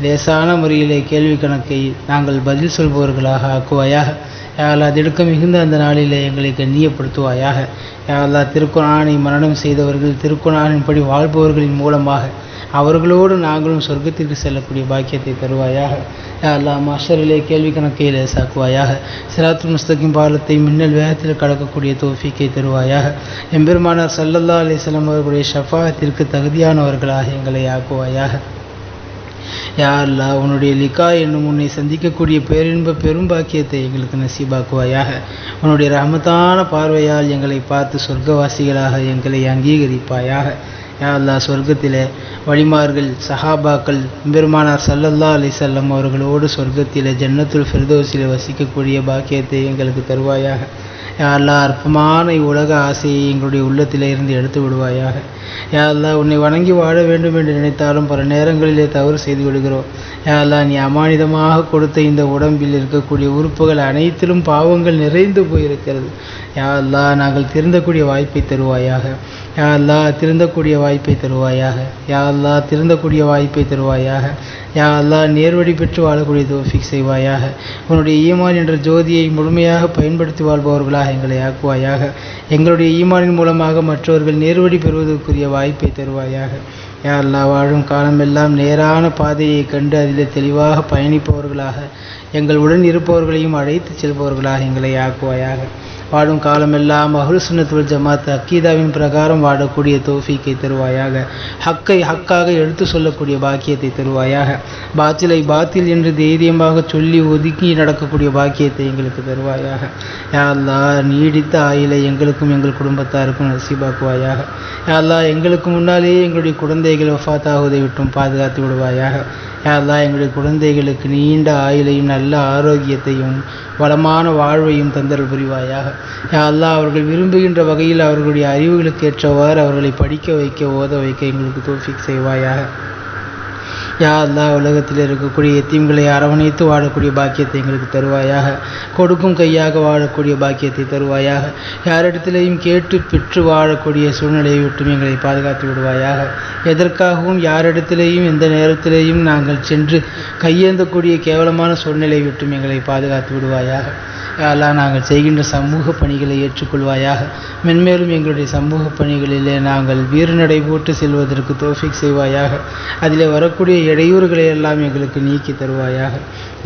லேசான முறையிலே கேள்வி கணக்கை நாங்கள் பதில் சொல்பவர்களாக ஆக்குவாயாக. யாரெல்லாம் அது இடுக்க மிகுந்த அந்த நாளிலே எங்களை கண்ணியப்படுத்துவாயாக. யாரெல்லாம் திருக்குர்ஆனை மரணம் செய்தவர்கள், திருக்குர்ஆனின்படி வாழ்பவர்களின் மூலமாக அவர்களோடு நாங்களும் சொர்க்கத்திற்கு செல்லக்கூடிய பாக்கியத்தை தருவாயாக. யாரெல்லாம் மஹ்ஷரிலே கேள்வி கணக்கை லேசாக்குவாயாக. சிராத்துல் முஸ்தகீம் பாலத்தை மின்னல் வேகத்தில் கடக்கக்கூடிய தௌஃபீக்கை தருவாயாக. எம்பெருமானார் ஸல்லல்லாஹு அலைஹி வஸல்லம் அவர்களுடைய ஷஃபாஅத்திற்கு தகுதியானவர்களாக எங்களை ஆக்குவாயாக. யா அல்லாஹ் உன்னுடைய லிகா என்னும் உன்னை சந்திக்கக்கூடிய பேரின்ப பெரும் பாக்கியத்தை எங்களுக்கு நசீபாக்குவாயாக. உன்னுடைய ரஹமத்தான பார்வையால் எங்களை பார்த்து சொர்க்கவாசிகளாக எங்களை அங்கீகரிப்பாயாக. யா அல்லாஹ் சொர்க்கத்திலே வலிமார்கள், சஹாபாக்கள், பெருமானார் ஸல்லல்லாஹு அலைஹி வஸல்லம் அவர்களோடு சொர்க்கத்திலே ஜன்னத்துல் ஃபிர்தௌஸிலே வசிக்கக்கூடிய பாக்கியத்தை எங்களுக்கு தருவாயாக. யா அல்லாஹ் அற்பமான உலக ஆசையை எங்களுடைய உள்ளத்திலே இருந்து எடுத்து விடுவாயாக. யா அல்லாஹ் உன்னை வணங்கி வாழ வேண்டும் என்று நினைத்தாலும் பல நேரங்களிலே தவறு செய்து விடுகிறோம். யா அல்லாஹ் நீ அமானிதமாக கொடுத்த இந்த உடம்பில் இருக்கக்கூடிய உறுப்புகள் அனைத்திலும் பாவங்கள் நிறைந்து போயிருக்கிறது. யா அல்லாஹ் நாங்கள் திருந்தக்கூடிய வாய்ப்பை தருவாயாக. யா அல்லாஹ் திருந்தக்கூடிய வாய்ப்பை தருவாயாக. யா அல்லாஹ் திருந்தக்கூடிய வாய்ப்பை தருவாயாக. யா அல்லாஹ் நேர்வழி பெற்று வாழக்கூடிய தௌஃபீக் செய்வாயாக. உன்னுடைய ஈமான் என்ற ஜோதியை முழுமையாக பயன்படுத்தி வாழ்பவர்களாக எங்களை ஆக்குவாயாக. எங்களுடைய ஈமானின் மூலமாக மற்றவர்கள் நேர்வழி பெறுவதற்குரிய வாய்ப்பை தருவாயாக. யா அல்லாஹ் வாழும் காலமெல்லாம் நேரான பாதையை கண்டு அதில் தெளிவாக பயணிப்பவர்களாக, எங்கள் உடன் இருப்பவர்களையும் அழைத்து செல்பவர்களாக எங்களை ஆக்குவாயாக. வாழும் காலமெல்லாம் அஹ்லுஸ் சுன்னத் வல் ஜமாத் அக்கீதாவின் பிரகாரம் வாழக்கூடிய தௌஃபீக்கை தருவாயாக. ஹக்கை ஹக்காக எடுத்து சொல்லக்கூடிய பாக்கியத்தை தருவாயாக. பாத்திலை பாத்தில் என்று தைரியமாக சொல்லி ஒதுக்கி நடக்கக்கூடிய பாக்கியத்தை எங்களுக்கு தருவாயாக. யா அல்லாஹ் நீடித்த ஆயிலை எங்களுக்கும் எங்கள் குடும்பத்தாருக்கும் நசீபாக்குவாயாக. யா அல்லாஹ் எங்களுக்கு முன்னாலேயே எங்களுடைய குழந்தைகள் வஃபாத்தாகுவதை விட்டும் பாதுகாத்து விடுவாயாக. யா அல்லாஹ் எங்களுடைய குழந்தைகளுக்கு நீண்ட ஆயுளையும் நல்ல ஆரோக்கியத்தையும் வளமான வாழ்வையும் தந்தல் புரிவாயாக. யா அல்லாஹ் அவர்கள் விரும்புகின்ற வகையில் அவர்களுடைய அறிவுகளுக்கு ஏற்றவாறு அவர்களை படிக்க வைக்க, ஓத வைக்க எங்களுக்கு தௌஃபீக் செய்வாயாக. யா அல்லாஹ் உலகத்தில் இருக்கக்கூடிய எத்தீம்களை அரவணைத்து வாழக்கூடிய பாக்கியத்தை எங்களுக்கு தருவாயாக. கொடுக்கும் கையாக வாழக்கூடிய பாக்கியத்தை தருவாயாக. யாரிடத்திலேயும் கேட்டு பெற்று வாழக்கூடிய சூழ்நிலையை விட்டும் எங்களை பாதுகாத்து விடுவாயாக. எதற்காகவும் யாரிடத்திலேயும் எந்த நேரத்திலேயும் நாங்கள் சென்று கையேந்தக்கூடிய கேவலமான சூழ்நிலையை விட்டும் எங்களை பாதுகாத்து விடுவாயாக. யா அல்லாஹ் நாங்கள் செய்கின்ற சமூக பணிகளை ஏற்றுக்கொள்வாயாக. மென்மேலும் எங்களுடைய சமூக பணிகளிலே நாங்கள் வீறுநடை போட்டு செல்வதற்கு தௌஃபீக் செய்வாயாக. அதிலே வரக்கூடிய இடையூறுகளை எல்லாம் எங்களுக்கு நீக்கி தருவாயாக.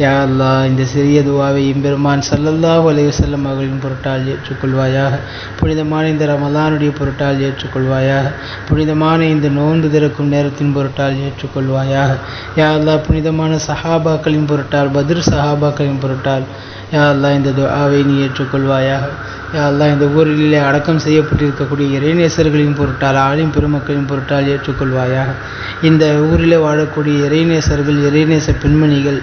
யா அல்லாஹ் இந்த சிறிய துவாவை எம்பெருமான் ஸல்லல்லாஹு அலைஹி வஸல்லம் அவர்களின் பொருட்டால் ஏற்றுக்கொள்வாயாக. புனிதமான இந்த ரமலானுடைய பொருட்டால் ஏற்றுக்கொள்வாயாக. புனிதமான இந்த நோன்பு திறக்கும் நேரத்தின் பொருட்டால் ஏற்றுக்கொள்வாயாக. யா அல்லாஹ் புனிதமான சஹாபாக்களின் பொருட்டால், பத்ர் சஹாபாக்களின் பொருட்டால் யா அல்லாஹ் இந்த துஆவை நீ ஏற்றுக்கொள்வாயாக. யா அல்லாஹ் இந்த ஊரிலே அடக்கம் செய்யப்பட்டிருக்கக்கூடிய இறைநேசர்களின் பொருட்டால், ஆலிம் பெருமக்களின் பொருட்டால் ஏற்றுக்கொள்வாயாக. இந்த ஊரிலே வாழக்கூடிய இறைநேசர்கள், இறைநேச பெண்மணிகள்,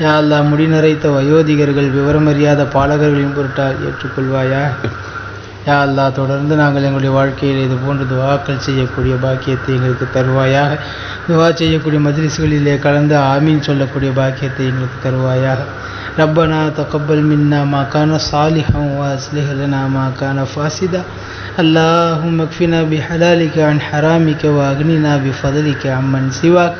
யா அல்லாஹ் முடிநரைத்த வயோதிகர்கள், விவரமறியாத பாலகர்களின் பொருட்டால் ஏற்றுக்கொள்வாயாக. யா அல்லாஹ் தொடர்ந்து நாங்கள் எங்களுடைய வாழ்க்கையில் இது போன்ற துவாக்கள் செய்யக்கூடிய பாக்கியத்தை எங்களுக்கு தருவாயாக. துவா செய்யக்கூடிய மஜ்லிஸ்களிலே கலந்து ஆமீன் சொல்லக்கூடிய பாக்கியத்தை எங்களுக்கு தருவாயாக. ரப்பனா தகப்பல் மின்னா மா கான சாலிஹன் வ அஸ்லிஹ் லனா மா கான ஃபாசிதா. அல்லாஹும்ம அக்ஃபினா பிஹலாலிக அன் ஹராமிக வ அக்னினா பிஃதலிக அம்மன் சிவாக்.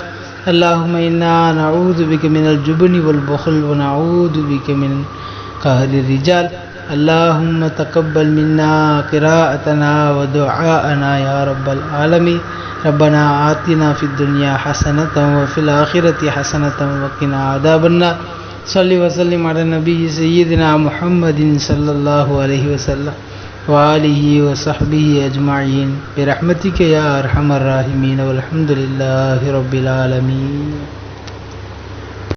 அல்லாஹும்ம இன்னா நஊது பிக மினல் ஜுப்னி வல் புஹல் வ நஊது பிக மின் கஹ்ரி ரிஜால். اللهم تقبل منا قراءتنا ودعاءنا يا رب العالمين. ربنا آتنا في الدنيا حسنة وفي الآخرة حسنة وقنا عذاب النار. صل وسلم على النبي سيدنا محمد صلى الله عليه وسلم وآله وصحبه أجمعين برحمتك يا أرحم الراحمين والحمد لله رب العالمين.